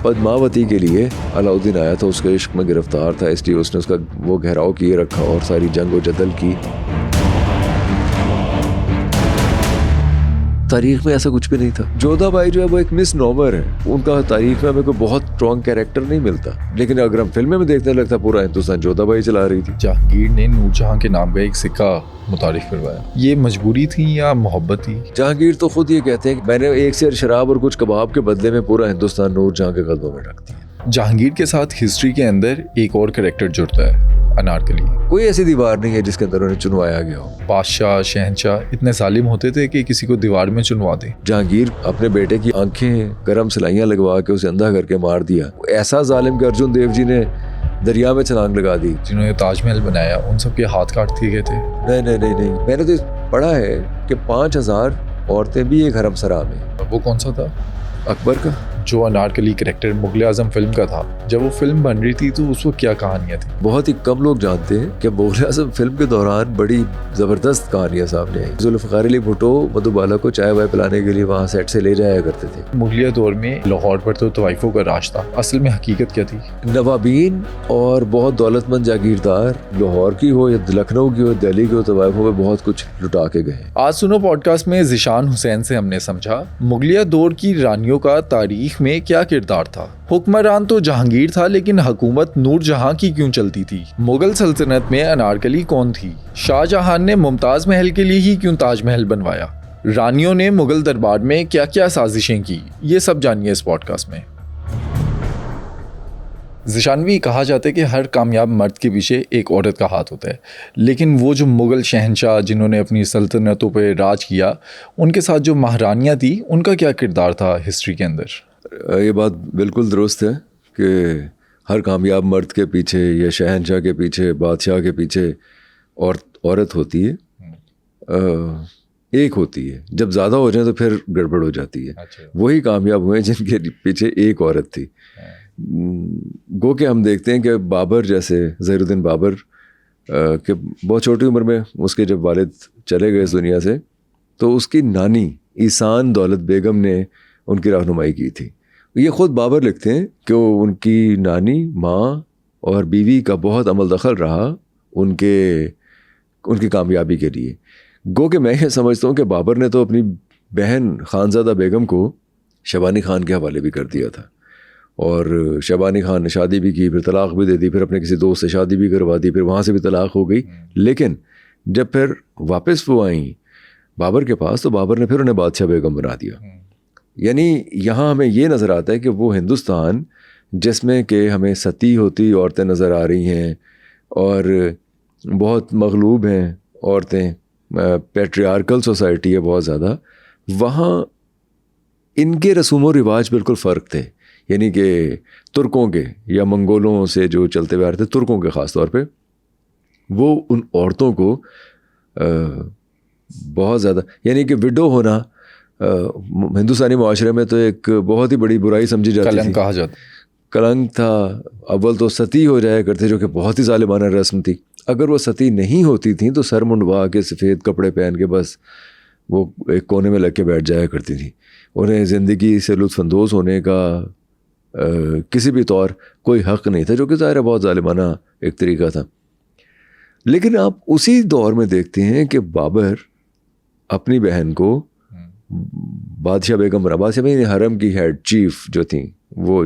پدماوتی کے لیے علاؤدین آیا تھا, اس کے عشق میں گرفتار تھا, اس لیے اس نے اس کا وہ گھیراؤ کیے رکھا اور ساری جنگ و جدل کی. تاریخ میں ایسا کچھ بھی نہیں تھا. جودھا بائی جو ہے وہ ایک مس نومر ہے, ان کا تاریخ میں ہمیں کوئی بہت اسٹرانگ کیریکٹر نہیں ملتا, لیکن اگر ہم فلمیں میں دیکھنے لگتا پورا ہندوستان جودھا بائی چلا رہی تھی. جہانگیر نے نور جہاں کے نام کا ایک سکہ متعارف کروایا, یہ مجبوری تھی یا محبت تھی؟ جہانگیر تو خود یہ کہتے ہیں کہ میں نے ایک سیر شراب اور کچھ کباب کے بدلے میں پورا ہندوستان نور جہاں کے قدموں میں رکھ دیا. جہانگیر کے ساتھ ہسٹری کے اندر ایک اور کریکٹر جڑتا ہے, انارکلی. کوئی ایسی دیوار نہیں ہے جس کے اندر انہیں چنوایا گیا ہو. بادشاہ شہنشاہ اتنے ظالم ہوتے تھے کہ کسی کو دیوار میں چنوا دیں. جہانگیر اپنے بیٹے کی آنکھیں گرم سلائیاں لگوا کے اسے اندھا کر کے مار دیا. ایسا ظالم کہ ارجن دیو جی نے دریا میں چھلانگ لگا دی. جنہوں نے تاج محل بنایا ان سب کے ہاتھ کاٹ دیے گئے تھے. نہیں, میں نے تو پڑھا ہے کہ 5000 عورتیں بھی ایک حرم سرا میں. وہ کون سا تھا؟ اکبر کا. جو انارکلی کریکٹر مغل اعظم فلم کا تھا, جب وہ فلم بن رہی تھی تو اس وقت کیا کہانیاں تھیں؟ بہت ہی کم لوگ جانتے ہیں کہ مغل اعظم فلم کے دوران بڑی زبردست کہانیاں سامنے آئیں. ذوالفقار علی بھٹو مدھوبالا کو چائے وائے پلانے کے لیے وہاں سیٹ سے لے جایا کرتے تھے. مغلیہ دور میں لاہور پر تو طوائفوں کا راج تھا, اصل میں حقیقت کیا تھی؟ نوابین اور بہت دولت مند جاگیردار لاہور کی ہو یا لکھنؤ کی ہو دہلی کی ہو, طوائفوں پہ بہت کچھ لٹا کے گئے. آج سنو پوڈ کاسٹ میں ذیشان حسین سے ہم نے سمجھا مغلیہ دور کی رانیوں کا تاریخ میں کیا کردار تھا. حکمران تو جہانگیر تھا, لیکن حکومت نور جہاں کی کیوں چلتی تھی؟ مغل سلطنت میں انارکلی کون تھی؟ شاہ جہاں نے ممتاز محل کے لیے ہی کیوں تاج محل بنوایا؟ رانیوں نے مغل دربار میں کیا کیا سازشیں کی؟ یہ سب جانیے اس پوڈ کاسٹ میں. ذیشانوی, کہا جاتا ہے کہ ہر کامیاب مرد کے پیچھے ایک عورت کا ہاتھ ہوتا ہے, لیکن وہ جو مغل شہنشاہ جنہوں نے اپنی سلطنتوں پہ راج کیا, ان کے ساتھ جو مہارانیاں تھیں, ان کا کیا کردار تھا ہسٹری کے اندر؟ یہ بات بالکل درست ہے کہ ہر کامیاب مرد کے پیچھے یا شہنشاہ کے پیچھے, بادشاہ کے پیچھے عورت ہوتی ہے, ایک ہوتی ہے. جب زیادہ ہو جائیں تو پھر گڑبڑ ہو جاتی ہے. وہی کامیاب ہوئے جن کے پیچھے ایک عورت تھی. گو کہ ہم دیکھتے ہیں کہ بابر جیسے, ظہیر الدین بابر کہ بہت چھوٹی عمر میں اس کے جب والد چلے گئے اس دنیا سے, تو اس کی نانی ایسان دولت بیگم نے ان کی رہنمائی کی تھی. یہ خود بابر لکھتے ہیں کہ ان کی نانی, ماں اور بیوی کا بہت عمل دخل رہا ان کی کامیابی کے لیے. گو کہ میں یہ سمجھتا ہوں کہ بابر نے تو اپنی بہن خانزادہ بیگم کو شبانی خان کے حوالے بھی کر دیا تھا, اور شبانی خان نے شادی بھی کی, پھر طلاق بھی دے دی, پھر اپنے کسی دوست سے شادی بھی کروا دی, پھر وہاں سے بھی طلاق ہو گئی. لیکن جب پھر واپس وہ آئیں بابر کے پاس, تو بابر نے پھر انہیں بادشاہ بیگم بنا دیا. یعنی یہاں ہمیں یہ نظر آتا ہے کہ وہ ہندوستان جس میں کہ ہمیں ستی ہوتی عورتیں نظر آ رہی ہیں اور بہت مغلوب ہیں عورتیں, پیٹریارکل سوسائٹی ہے بہت زیادہ, وہاں ان کے رسوم و رواج بالکل فرق تھے. یعنی کہ ترکوں کے یا منگولوں سے جو چلتے ہوئے آ رہے تھے, ترکوں کے خاص طور پہ, وہ ان عورتوں کو بہت زیادہ, یعنی کہ وڈو ہونا ہندوستانی معاشرے میں تو ایک بہت ہی بڑی برائی سمجھی جاتی تھی, کلنک کہا جاتا, کلنک تھا. اول تو ستی ہو جایا کرتے جو کہ بہت ہی ظالمانہ رسم تھی. اگر وہ ستی نہیں ہوتی تھیں تو سر منڈوا کے سفید کپڑے پہن کے بس وہ ایک کونے میں لگ کے بیٹھ جایا کرتی تھیں. انہیں زندگی سے لطف اندوز ہونے کا کسی بھی طور کوئی حق نہیں تھا, جو کہ ظاہر ہے بہت ظالمانہ ایک طریقہ تھا. لیکن آپ اسی دور میں دیکھتے ہیں کہ بابر اپنی بہن کو بادشاہ بیگم بنا. بادشاہ بیگم حرم کی ہیڈ چیف جو تھیں, وہ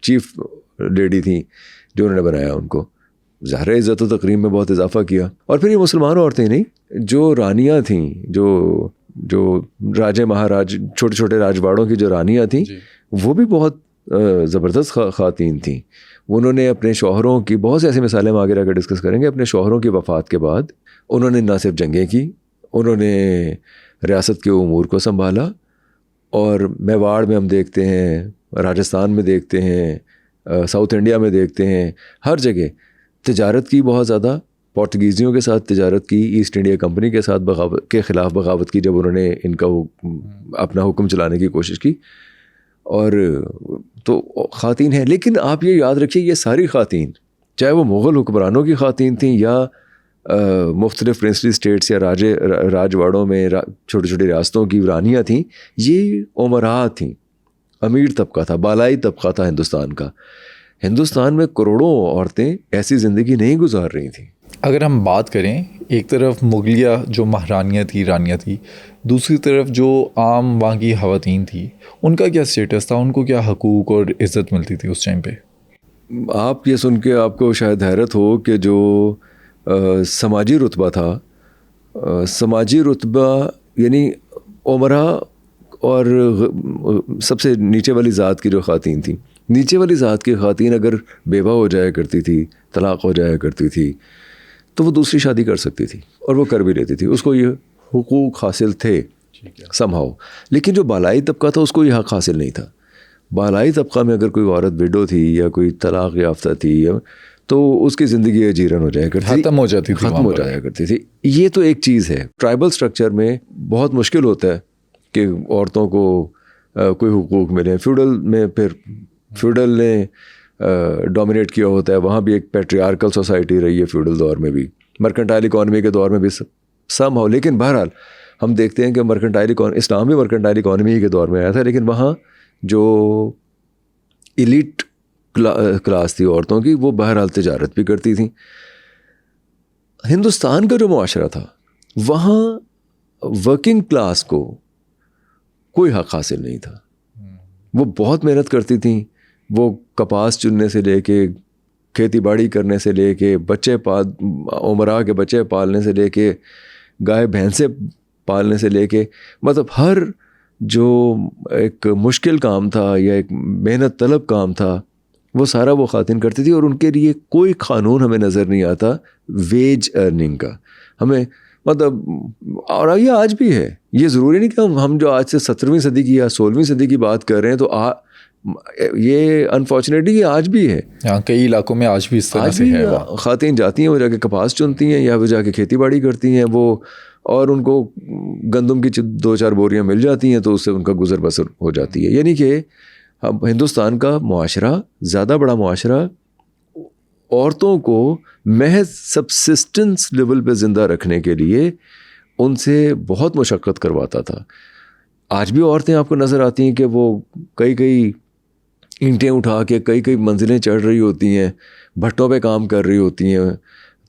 چیف لیڈی تھیں جو انہوں نے بنایا ان کو. ظاہر عزت و تکریم میں بہت اضافہ کیا. اور پھر یہ مسلمان عورتیں نہیں, جو رانیاں تھیں, جو راجے مہاراج, چھوٹے چھوٹے راجواڑوں کی جو رانیاں تھیں, وہ بھی بہت زبردست خواتین تھیں. انہوں نے اپنے شوہروں کی بہت سی ایسی مثالیں ہم آگے رہ کر ڈسکس کریں گے. اپنے شوہروں کی وفات کے بعد انہوں نے نہ صرف جنگیں کی, انہوں نے ریاست کے امور کو سنبھالا. اور میواڑ میں ہم دیکھتے ہیں, راجستھان میں دیکھتے ہیں, ساؤتھ انڈیا میں دیکھتے ہیں, ہر جگہ تجارت کی بہت زیادہ. پورتگیزیوں کے ساتھ تجارت کی, ایسٹ انڈیا کمپنی کے ساتھ کے خلاف بغاوت کی جب انہوں نے ان کا اپنا حکم چلانے کی کوشش کی. اور تو خواتین ہیں. لیکن آپ یہ یاد رکھیے, یہ ساری خواتین, چاہے وہ مغل حکمرانوں کی خواتین تھیں یا مختلف پرنسلی اسٹیٹس یا راجواڑوں میں چھوٹی چھوٹی ریاستوں کی رانیاں تھیں, یہ امراء تھیں, امیر طبقہ تھا, بالائی طبقہ تھا ہندوستان کا. ہندوستان میں کروڑوں عورتیں ایسی زندگی نہیں گزار رہی تھیں. اگر ہم بات کریں ایک طرف مغلیہ جو مہارانیاں تھی, رانیاں تھی, دوسری طرف جو عام وہاں کی خواتین تھی, ان کا کیا اسٹیٹس تھا, ان کو کیا حقوق اور عزت ملتی تھی اس ٹائم پہ؟ آپ یہ سن کے آپ کو شاید حیرت ہو کہ جو سماجی رتبہ تھا, سماجی رتبہ یعنی عمرہ اور سب سے نیچے والی ذات کی جو خواتین تھیں, نیچے والی ذات کی خواتین اگر بیوہ ہو جایا کرتی تھی, طلاق ہو جایا کرتی تھی, تو وہ دوسری شادی کر سکتی تھی اور وہ کر بھی لیتی تھی. اس کو یہ حقوق حاصل تھے سمہاؤ. لیکن جو بالائی طبقہ تھا اس کو یہ حق حاصل نہیں تھا. بالائی طبقہ میں اگر کوئی عورت وڈو تھی یا کوئی طلاق یافتہ تھی تو اس کی زندگی اجیرن ہو جایا کرتی تھی, ختم ہو جاتی تھی, ختم ہو جایا کرتی تھی. یہ تو ایک چیز ہے. ٹرائبل سٹرکچر میں بہت مشکل ہوتا ہے کہ عورتوں کو کوئی حقوق ملے. فیوڈل میں پھر فیوڈل نے ڈومینیٹ کیا ہوتا ہے, وہاں بھی ایک پیٹریارکل سوسائٹی رہی ہے فیوڈل دور میں بھی, مرکنٹائل اکانومی کے دور میں بھی سم ہو. لیکن بہرحال ہم دیکھتے ہیں کہ اسلام بھی مرکنٹائل اکانومی کے دور میں آیا تھا, لیکن وہاں جو ایلیٹ کلاس تھی عورتوں کی وہ بہرحال تجارت بھی کرتی تھیں. ہندوستان کا جو معاشرہ تھا وہاں ورکنگ کلاس کو کوئی حق حاصل نہیں تھا. وہ بہت محنت کرتی تھیں, وہ کپاس چننے سے لے کے کھیتی باڑی کرنے سے لے کے عمرا کے بچے پالنے سے لے کے گائے بھینسیں پالنے سے لے کے, مطلب ہر جو ایک مشکل کام تھا یا ایک محنت طلب کام تھا وہ سارا وہ خواتین کرتی تھی. اور ان کے لیے کوئی قانون ہمیں نظر نہیں آتا ویج ارننگ کا. ہمیں مطلب, اور یہ آج بھی ہے, یہ ضروری نہیں کہ ہم جو آج سے 17ویں صدی کی یا 16ویں صدی کی بات کر رہے ہیں تو یہ انفارچونیٹلی یہ آج بھی ہے. کئی علاقوں میں آج بھی اس طرح سے ہے. خواتین جاتی ہیں, وہ جا کے کپاس چنتی ہیں یا وہ جا کے کھیتی باڑی کرتی ہیں, وہ اور ان کو گندم کی 2-4 بوریاں مل جاتی ہیں تو اس سے ان کا گزر بسر ہو جاتی ہے. یعنی کہ ہندوستان کا معاشرہ, زیادہ بڑا معاشرہ, عورتوں کو محض سبسسٹنس لیول پہ زندہ رکھنے کے لیے ان سے بہت مشقت کرواتا تھا. آج بھی عورتیں آپ کو نظر آتی ہیں کہ وہ کئی اینٹیں اٹھا کے کئی منزلیں چڑھ رہی ہوتی ہیں, بھٹوں پہ کام کر رہی ہوتی ہیں.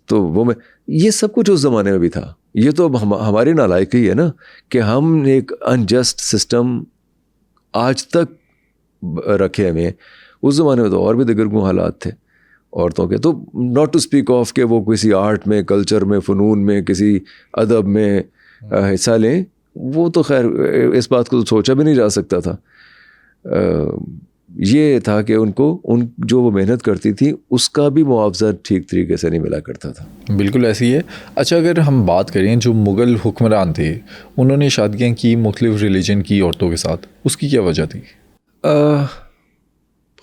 تو یہ سب کچھ اس زمانے میں بھی تھا. یہ تو ہماری نالائکی ہے نا کہ ہم ایک انجسٹ سسٹم آج تک رکھے ہمیں. اس زمانے میں تو اور بھی دیگرگوں حالات تھے عورتوں کے. تو ناٹ ٹو اسپیک آف کہ وہ کسی آرٹ میں, کلچر میں, فنون میں, کسی ادب میں حصہ لیں, وہ تو خیر اس بات کو تو سوچا بھی نہیں جا سکتا تھا. یہ تھا کہ ان جو وہ محنت کرتی تھی اس کا بھی معاوضہ ٹھیک طریقے سے نہیں ملا کرتا تھا. بالکل ایسی ہے. اچھا, اگر ہم بات کریں جو مغل حکمران تھے انہوں نے شادیاں کی مختلف ریلیجن کی عورتوں کے ساتھ, اس کی کیا وجہ تھی؟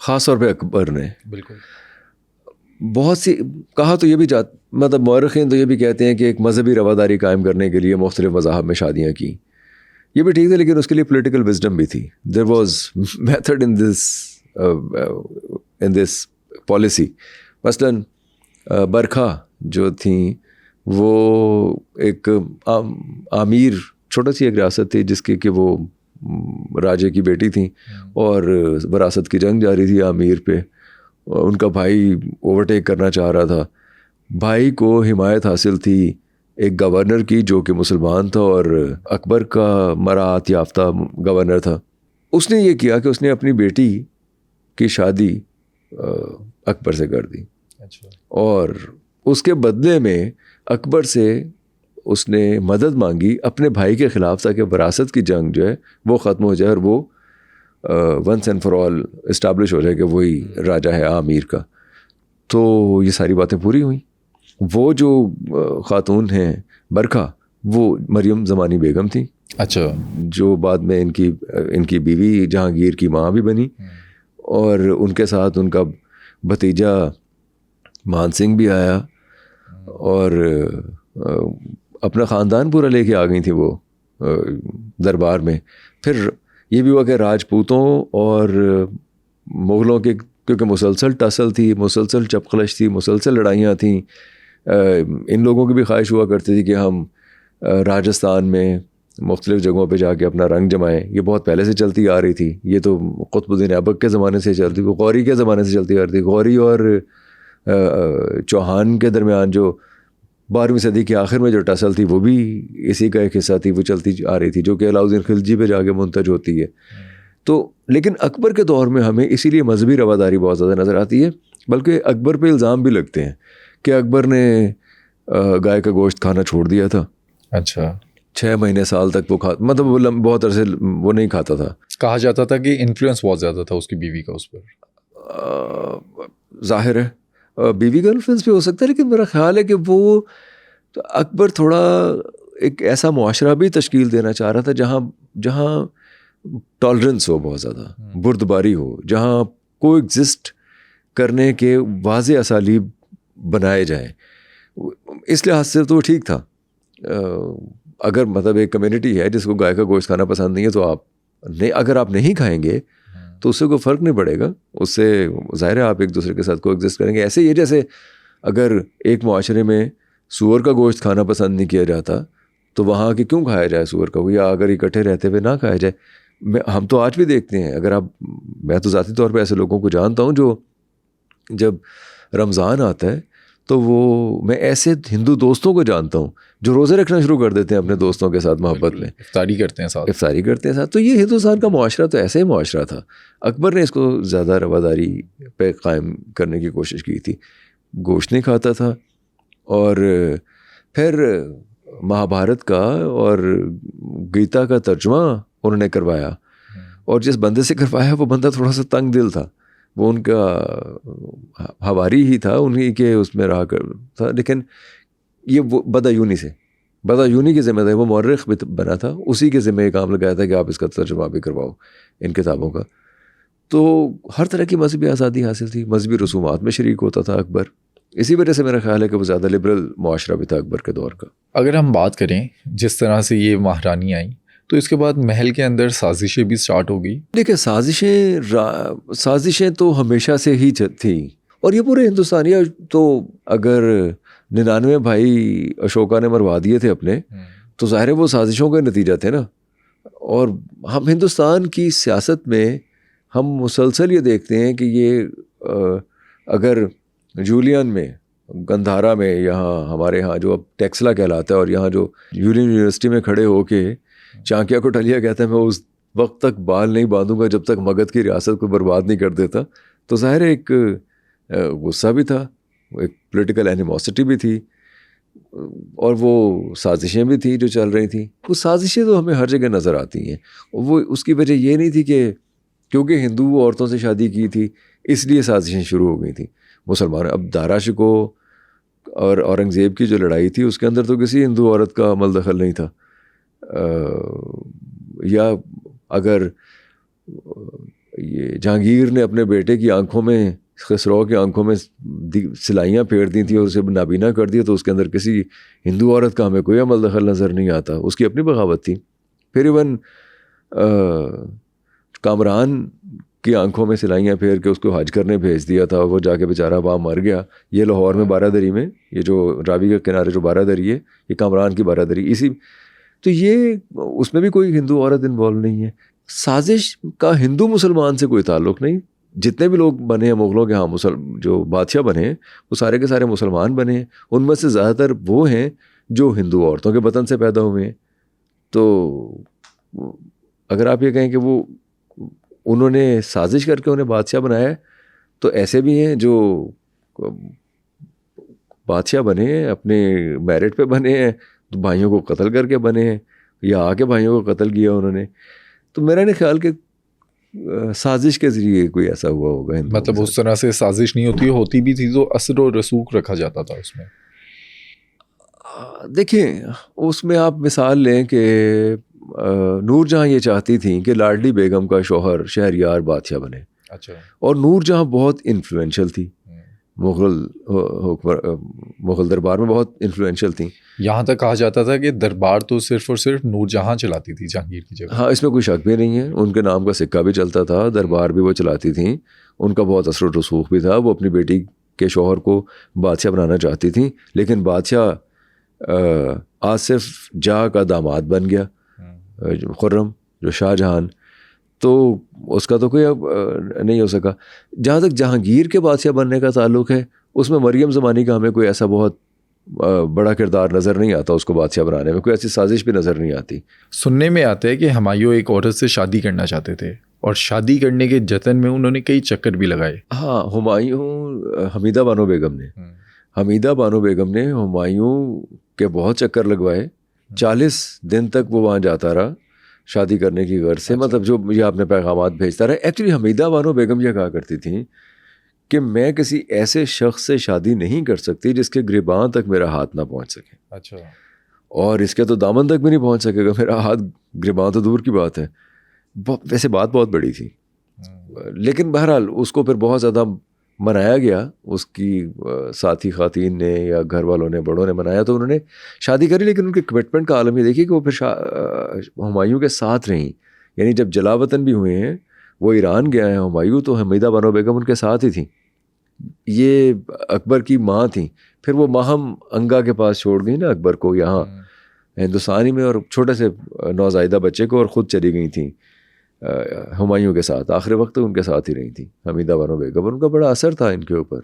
خاص طور پہ اکبر نے بالکل بہت سی کہا تو یہ بھی مطلب مورخین تو یہ بھی کہتے ہیں کہ ایک مذہبی رواداری قائم کرنے کے لیے مختلف مذاہب میں شادیاں کی. یہ بھی ٹھیک تھا, لیکن اس کے لیے پولیٹیکل وزڈم بھی تھی. There was method in this policy. مثلاً برکھا جو تھیں وہ ایک امیر, چھوٹا سی ایک ریاست تھی جس کی کہ وہ راجے کی بیٹی تھیں اور وراثت کی جنگ جاری تھی امیر پہ. ان کا بھائی اوورٹیک کرنا چاہ رہا تھا. بھائی کو حمایت حاصل تھی ایک گورنر کی جو کہ مسلمان تھا اور اکبر کا مراعات یافتہ گورنر تھا. اس نے یہ کیا کہ اس نے اپنی بیٹی کی شادی اکبر سے کر دی. اچھا. اور اس کے بدلے میں اکبر سے اس نے مدد مانگی اپنے بھائی کے خلاف تاکہ وراثت کی جنگ جو ہے وہ ختم ہو جائے اور وہ once and for all establish ہو جائے کہ وہی راجہ ہے امیر کا. تو یہ ساری باتیں پوری ہوئیں. وہ جو خاتون ہیں برکھا وہ مریم زمانی بیگم تھیں. اچھا. جو بعد میں ان کی بیوی جہانگیر کی ماں بھی بنی, اور ان کے ساتھ ان کا بھتیجا مان سنگھ بھی آیا اور اپنا خاندان پورا لے کے آ گئی تھیں وہ دربار میں. پھر یہ بھی ہوا کہ راجپوتوں اور مغلوں کے کیونکہ مسلسل ٹسل تھی, مسلسل چپقلش تھی, مسلسل لڑائیاں تھیں. ان لوگوں کی بھی خواہش ہوا کرتی تھی کہ ہم راجستھان میں مختلف جگہوں پہ جا کے اپنا رنگ جمائیں. یہ بہت پہلے سے چلتی آ رہی تھی. یہ تو قطب الدین ایبک کے زمانے سے چلتی, غوری کے زمانے سے چلتی آ رہی تھی. غوری اور چوہان کے درمیان جو 12ویں صدی کے آخر میں جو ٹسل تھی وہ بھی اسی کا ایک حصہ تھی, وہ چلتی آ رہی تھی, جو کہ علاؤالدین خلجی پہ جا کے منتج ہوتی ہے. تو لیکن اکبر کے دور میں ہمیں اسی لیے مذہبی رواداری بہت زیادہ نظر آتی ہے, بلکہ اکبر پہ الزام بھی لگتے ہیں کہ اکبر نے گائے کا گوشت کھانا چھوڑ دیا تھا. اچھا, 6 مہینے سال تک وہ مطلب وہ بہت عرصے وہ نہیں کھاتا تھا. کہا جاتا تھا کہ انفلوئنس بہت زیادہ تھا اس کی بیوی کا اس پر. ظاہر ہے بیوی کا انفلوئنس بھی ہو سکتا ہے, لیکن میرا خیال ہے کہ وہ اکبر تھوڑا ایک ایسا معاشرہ بھی تشکیل دینا چاہ رہا تھا جہاں ٹالرنس ہو, بہت زیادہ بردباری ہو, جہاں کو ایگزسٹ کرنے کے واضح اسالیب بنائے جائیں. اس لحاظ سے تو وہ ٹھیک تھا. اگر مطلب ایک کمیونٹی ہے جس کو گائے کا گوشت کھانا پسند نہیں ہے, تو اگر آپ نہیں کھائیں گے تو اس سے کوئی فرق نہیں پڑے گا. اس سے ظاہر ہے آپ ایک دوسرے کے ساتھ کو ایگزسٹ کریں گے. ایسے ہی ہے جیسے اگر ایک معاشرے میں سور کا گوشت کھانا پسند نہیں کیا جاتا تو وہاں کہ کیوں کھایا جائے سور کا, یا اگر اکٹھے رہتے ہوئے نہ کھایا جائے. ہم تو آج بھی دیکھتے ہیں, میں تو ذاتی طور پہ ایسے لوگوں کو جانتا ہوں جو جب رمضان آتا ہے تو میں ایسے ہندو دوستوں کو جانتا ہوں جو روزے رکھنا شروع کر دیتے ہیں اپنے دوستوں کے ساتھ محبت میں, افطاری کرتے ہیں ساتھ. تو یہ ہندوستان کا معاشرہ تو ایسے ہی معاشرہ تھا. اکبر نے اس کو زیادہ رواداری پہ قائم کرنے کی کوشش کی تھی. گوشت نہیں کھاتا تھا, اور پھر مہابھارت کا اور گیتا کا ترجمہ انہوں نے کروایا, اور جس بندے سے کروایا وہ بندہ تھوڑا سا تنگ دل تھا. وہ ان کا ہواری ہی تھا, انہیں کے اس میں رہا کر تھا. لیکن یہ وہ بدایونی کے ذمہ دار, وہ مورخ بھی بنا تھا, اسی کے ذمہ یہ کام لگایا تھا کہ آپ اس کا ترجمہ بھی کرواؤ ان کتابوں کا. تو ہر طرح کی مذہبی آزادی حاصل تھی, مذہبی رسومات میں شریک ہوتا تھا اکبر. اسی وجہ سے میرا خیال ہے کہ وہ زیادہ لبرل معاشرہ بھی تھا اکبر کے دور کا. اگر ہم بات کریں جس طرح سے یہ مہارانی آئیں تو اس کے بعد محل کے اندر سازشیں بھی سٹارٹ ہو گئی. دیکھیں سازشیں تو ہمیشہ سے ہی تھیں, اور یہ پورے ہندوستانیہ تو اگر 99 بھائی اشوکا نے مروا دیے تھے اپنے, تو ظاہر ہے وہ سازشوں کا نتیجہ تھے نا. اور ہم ہندوستان کی سیاست میں ہم مسلسل یہ دیکھتے ہیں کہ یہ اگر جولین میں, گندھارا میں, یہاں ہمارے یہاں جو اب ٹیکسلا کہلاتا ہے, اور یہاں جو یونیورسٹی میں کھڑے ہو کے چانکیا کوٹلیا کہتا ہے میں اس وقت تک بال نہیں باندھوں گا جب تک مگدھ کی ریاست کو برباد نہیں کر دیتا, تو ظاہر ایک غصہ بھی تھا, ایک پولیٹیکل اینیموسٹی بھی تھی, اور وہ سازشیں بھی تھیں جو چل رہی تھیں. وہ سازشیں تو ہمیں ہر جگہ نظر آتی ہیں. وہ اس کی وجہ یہ نہیں تھی کہ کیونکہ ہندو عورتوں سے شادی کی تھی اس لیے سازشیں شروع ہو گئی تھیں. مسلمان اب دارا شکو اور اورنگزیب کی جو لڑائی تھی اس کے اندر تو کسی ہندو عورت کا عمل دخل نہیں تھا. یا اگر یہ جہانگیر نے اپنے بیٹے کی آنکھوں میں, خسرو کی آنکھوں میں سلائیاں پھیر دی تھیں اور اسے نابینا کر دیا, تو اس کے اندر کسی ہندو عورت کا ہمیں کوئی عمل دخل نظر نہیں آتا. اس کی اپنی بغاوت تھی. پھر ایون کامران کی آنکھوں میں سلائیاں پھیر کے اس کو حج کرنے بھیج دیا تھا, وہ جا کے بیچارہ وہاں مر گیا. یہ لاہور میں بارہ دری میں, یہ جو راوی کے کنارے جو بارہ دری ہے, یہ کامران کی بارہ دری. تو یہ اس میں بھی کوئی ہندو عورت انوالو نہیں ہے. سازش کا ہندو مسلمان سے کوئی تعلق نہیں. جتنے بھی لوگ بنے ہیں مغلوں کے ہاں جو بادشاہ بنے ہیں وہ سارے کے سارے مسلمان بنے ہیں. ان میں سے زیادہ تر وہ ہیں جو ہندو عورتوں کے وطن سے پیدا ہوئے ہیں. تو اگر آپ یہ کہیں کہ وہ انہوں نے سازش کر کے انہیں بادشاہ بنایا ہے, تو ایسے بھی ہیں جو بادشاہ بنے ہیں اپنے میرٹ پہ بنے ہیں, تو بھائیوں کو قتل کر کے بنے ہیں, یا آ کے بھائیوں کو قتل کیا انہوں نے. تو میرا نہیں خیال کہ سازش کے ذریعے کوئی ایسا ہوا ہوگا. مطلب اس طرح سے سازش نہیں ہوتی بھی تھی تو اثر و رسوخ رکھا جاتا تھا اس میں. دیکھیں اس میں آپ مثال لیں کہ نور جہاں یہ چاہتی تھیں کہ لاڈلی بیگم کا شوہر شہریار بادشاہ بنے. اچھا. اور نور جہاں بہت انفلوئنشل تھی, مغل دربار میں بہت انفلوئنشل تھیں. یہاں تک کہا جاتا تھا کہ دربار تو صرف اور صرف نور جہاں چلاتی تھی جہانگیر کی جگہ. ہاں, اس میں کوئی شک بھی نہیں ہے. ان کے نام کا سکہ بھی چلتا تھا, دربار بھی وہ چلاتی تھیں, ان کا بہت اثر و رسوخ بھی تھا. وہ اپنی بیٹی کے شوہر کو بادشاہ بنانا چاہتی تھیں, لیکن بادشاہ آصف جاہ کا داماد بن گیا, خرم جو شاہ جہان، تو اس کا تو کوئی اب نہیں ہو سکا. جہاں تک جہانگیر کے بادشاہ بننے کا تعلق ہے، اس میں مریم زمانی کا ہمیں کوئی ایسا بہت بڑا کردار نظر نہیں آتا. اس کو بادشاہ بنانے میں کوئی ایسی سازش بھی نظر نہیں آتی. سننے میں آتا ہے کہ ہمایوں ایک عورت سے شادی کرنا چاہتے تھے اور شادی کرنے کے جتن میں انہوں نے کئی چکر بھی لگائے. ہاں، ہمایوں حمیدہ بانو بیگم نے ہمایوں کے بہت چکر لگوائے. 40 دن تک وہ وہاں جاتا رہا شادی کرنے کی غرض سے. مطلب جو یہ آپ نے پیغامات بھیجتا رہا. ایکچولی حمیدہ بانو بیگم یہ کہا کرتی تھیں کہ میں کسی ایسے شخص سے شادی نہیں کر سکتی جس کے گریباں تک میرا ہاتھ نہ پہنچ سکے. اچھا. اور اس کے تو دامن تک بھی نہیں پہنچ سکے گا میرا ہاتھ. گریباں تو دور کی بات ہے. ویسے بات بہت بڑی تھی، لیکن بہرحال اس کو پھر بہت زیادہ منایا گیا. اس کی ساتھی خواتین نے یا گھر والوں نے، بڑوں نے منایا تو انہوں نے شادی کری. لیکن ان کے کمٹمنٹ کا عالم یہ دیکھیے کہ وہ پھر ہمایوں کے ساتھ رہیں. یعنی جب جلا وطن بھی ہوئے ہیں، وہ ایران گیا ہے ہمایوں، تو حمیدہ بانو بیگم ان کے ساتھ ہی تھیں. یہ اکبر کی ماں تھیں. پھر وہ ماہم انگا کے پاس چھوڑ گئی نا اکبر کو یہاں ہندوستانی میں، اور چھوٹے سے نوزائیدہ بچے کو، اور خود چلی گئی تھیں ہمایوں کے ساتھ. آخر وقت ان کے ساتھ ہی رہی تھیں حمیدہ بانو بیگم. ان کا بڑا اثر تھا ان کے اوپر.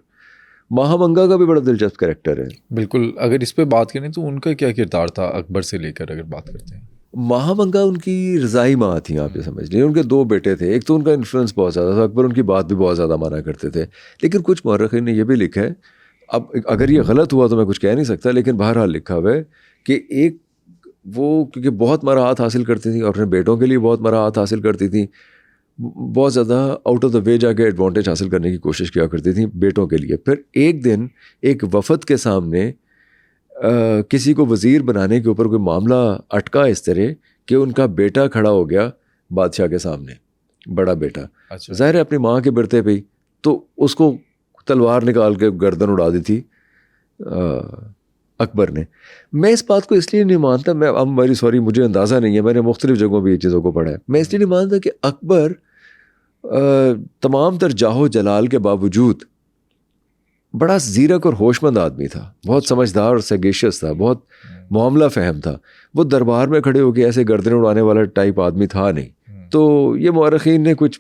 ماہم انگا کا بھی بڑا دلچسپ کریکٹر ہے. بالکل. اگر اس پہ بات کریں تو ان کا کیا کردار تھا اکبر سے لے کر اگر بات کرتے ہیں؟ ماہم انگا ان کی رضائی ماں تھیں. آپ یہ سمجھ لیجیے. ان کے 2 بیٹے تھے. ایک تو ان کا انفلوئنس بہت زیادہ تھا. اکبر ان کی بات بھی بہت زیادہ مانا کرتے تھے. لیکن کچھ مورخین نے یہ بھی لکھا ہے، اب اگر یہ غلط ہوا تو میں کچھ کہہ نہیں سکتا، لیکن بہرحال لکھا ہوا ہے کہ ایک وہ کیونکہ بہت مراعات حاصل کرتی تھیں اور اپنے بیٹوں کے لیے بہت مراعات حاصل کرتی تھیں، بہت زیادہ آؤٹ آف دا وے جا کے ایڈوانٹیج حاصل کرنے کی کوشش کیا کرتی تھیں بیٹوں کے لیے. پھر ایک دن ایک وفد کے سامنے کسی کو وزیر بنانے کے اوپر کوئی معاملہ اٹکا اس طرح کہ ان کا بیٹا کھڑا ہو گیا بادشاہ کے سامنے، بڑا بیٹا. ظاہر ہے اپنی ماں کے برتے پہ ہی، تو اس کو تلوار نکال کے گردن اڑا دی تھی اکبر نے. میں اس بات کو اس لیے نہیں مانتا، مجھے اندازہ نہیں ہے، میں نے مختلف جگہوں پہ یہ چیزوں کو پڑھا ہے. میں اس لیے نہیں مانتا کہ اکبر تمام تر جاہو جلال کے باوجود بڑا زیرک اور ہوش مند آدمی تھا. بہت سمجھدار اور سیگیشیس تھا، بہت معاملہ فہم تھا. وہ دربار میں کھڑے ہو کے ایسے گردن اڑانے والا ٹائپ آدمی تھا نہیں. تو یہ مورخین نے کچھ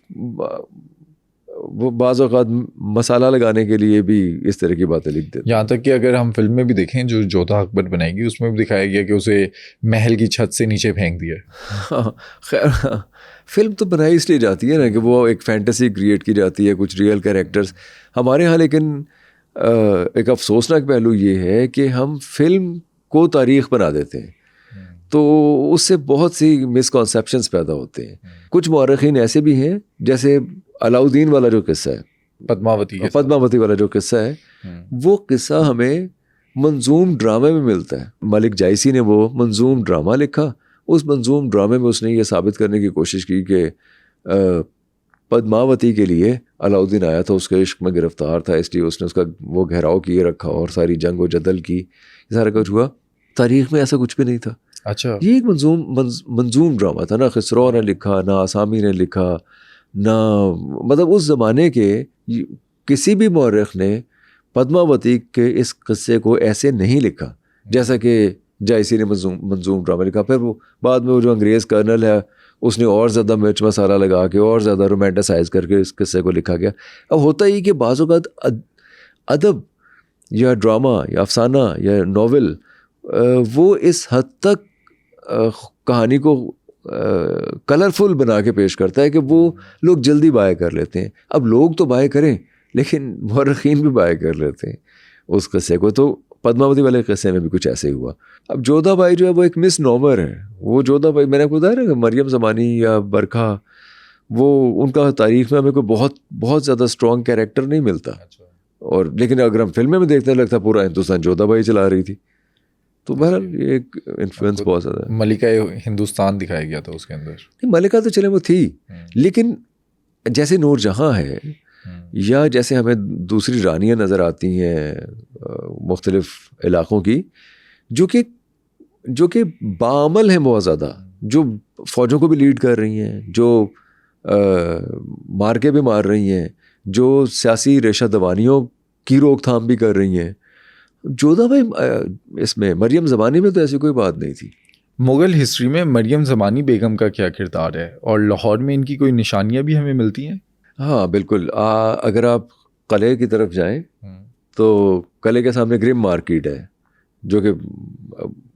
وہ بعض اوقات مسالہ لگانے کے لیے بھی اس طرح کی باتیں لکھ دیتے. یہاں تک کہ اگر ہم فلم میں بھی دیکھیں جو جودھا اکبر بنائے گی، اس میں بھی دکھایا گیا کہ اسے محل کی چھت سے نیچے پھینک دیا. خیر فلم تو بنائی اس لیے جاتی ہے نا کہ وہ ایک فینٹیسی کریٹ کی جاتی ہے، کچھ ریئل کریکٹرز. ہمارے ہاں لیکن ایک افسوسناک پہلو یہ ہے کہ ہم فلم کو تاریخ بنا دیتے ہیں، تو اس سے بہت سی مسکنسیپشنز پیدا ہوتے ہیں. کچھ مورخین ایسے بھی ہیں، جیسے علاؤدین والا جو قصہ ہے، پدماوتی والا جو قصہ ہے، وہ قصہ ہمیں منظوم ڈرامے میں ملتا ہے. ملک جائسی نے وہ منظوم ڈرامہ لکھا. اس منظوم ڈرامے میں اس نے یہ ثابت کرنے کی کوشش کی کہ پدماوتی کے لیے علاؤدین آیا تھا، اس کے عشق میں گرفتار تھا، اس لیے اس نے اس کا وہ گھیراؤ کیے رکھا اور ساری جنگ و جدل کی، یہ سارا کچھ ہوا. تاریخ میں ایسا کچھ بھی نہیں تھا. اچھا. یہ ایک منظوم ڈرامہ تھا. نہ خسرو نے لکھا، نہ آسامی نے لکھا، نہ مطلب اس زمانے کے کسی بھی مورخ نے پدماوتی کے اس قصے کو ایسے نہیں لکھا جیسا کہ جائسی نے منظوم ڈرامہ لکھا. پھر وہ بعد میں وہ جو انگریز کرنل ہے، اس نے اور زیادہ مرچ مسالہ لگا کے اور زیادہ رومانٹیسائز کر کے اس قصے کو لکھا گیا. اب ہوتا ہی کہ بعض اوقات ادب یا ڈرامہ یا افسانہ یا ناول وہ اس حد تک کہانی کو کلرفل بنا کے پیش کرتا ہے کہ وہ لوگ جلدی بائے کر لیتے ہیں. اب لوگ تو بائے کریں، لیکن مورخین بھی بائے کر لیتے ہیں اس قصے کو. تو پدماوتی والے قصے میں بھی کچھ ایسے ہی ہوا. اب جودھا بائی جو ہے وہ ایک مس نامر ہے. وہ جودھا بائی میں نے آپ کو بتایا نا کہ مریم زمانی یا برکھا، وہ ان کا تاریخ میں ہمیں کوئی بہت زیادہ اسٹرانگ کیریکٹر نہیں ملتا. اور لیکن اگر ہم فلمیں میں دیکھنے لگتا پورا ہندوستان جودھا بائی چلا رہی تھی. تو بہرحال یہ ایک انفلوئنس بہت زیادہ ہے. ملکہ ہندوستان دکھایا گیا تھا اس کے اندر. ملکہ تو چلے وہ تھی، لیکن جیسے نور جہاں ہے یا جیسے ہمیں دوسری رانیاں نظر آتی ہیں مختلف علاقوں کی، جو کہ باعمل ہیں بہت زیادہ، جو فوجوں کو بھی لیڈ کر رہی ہیں، جو مار کے بھی مار رہی ہیں، جو سیاسی ریشہ دوانیوں کی روک تھام بھی کر رہی ہیں. جودھا بھائی اس میں مریم زمانی میں تو ایسی کوئی بات نہیں تھی. مغل ہسٹری میں مریم زمانی بیگم کا کیا کردار ہے اور لاہور میں ان کی کوئی نشانیاں بھی ہمیں ملتی ہیں؟ ہاں بالکل. اگر آپ قلعے کی طرف جائیں تو قلعے کے سامنے گریم مارکیٹ ہے جو کہ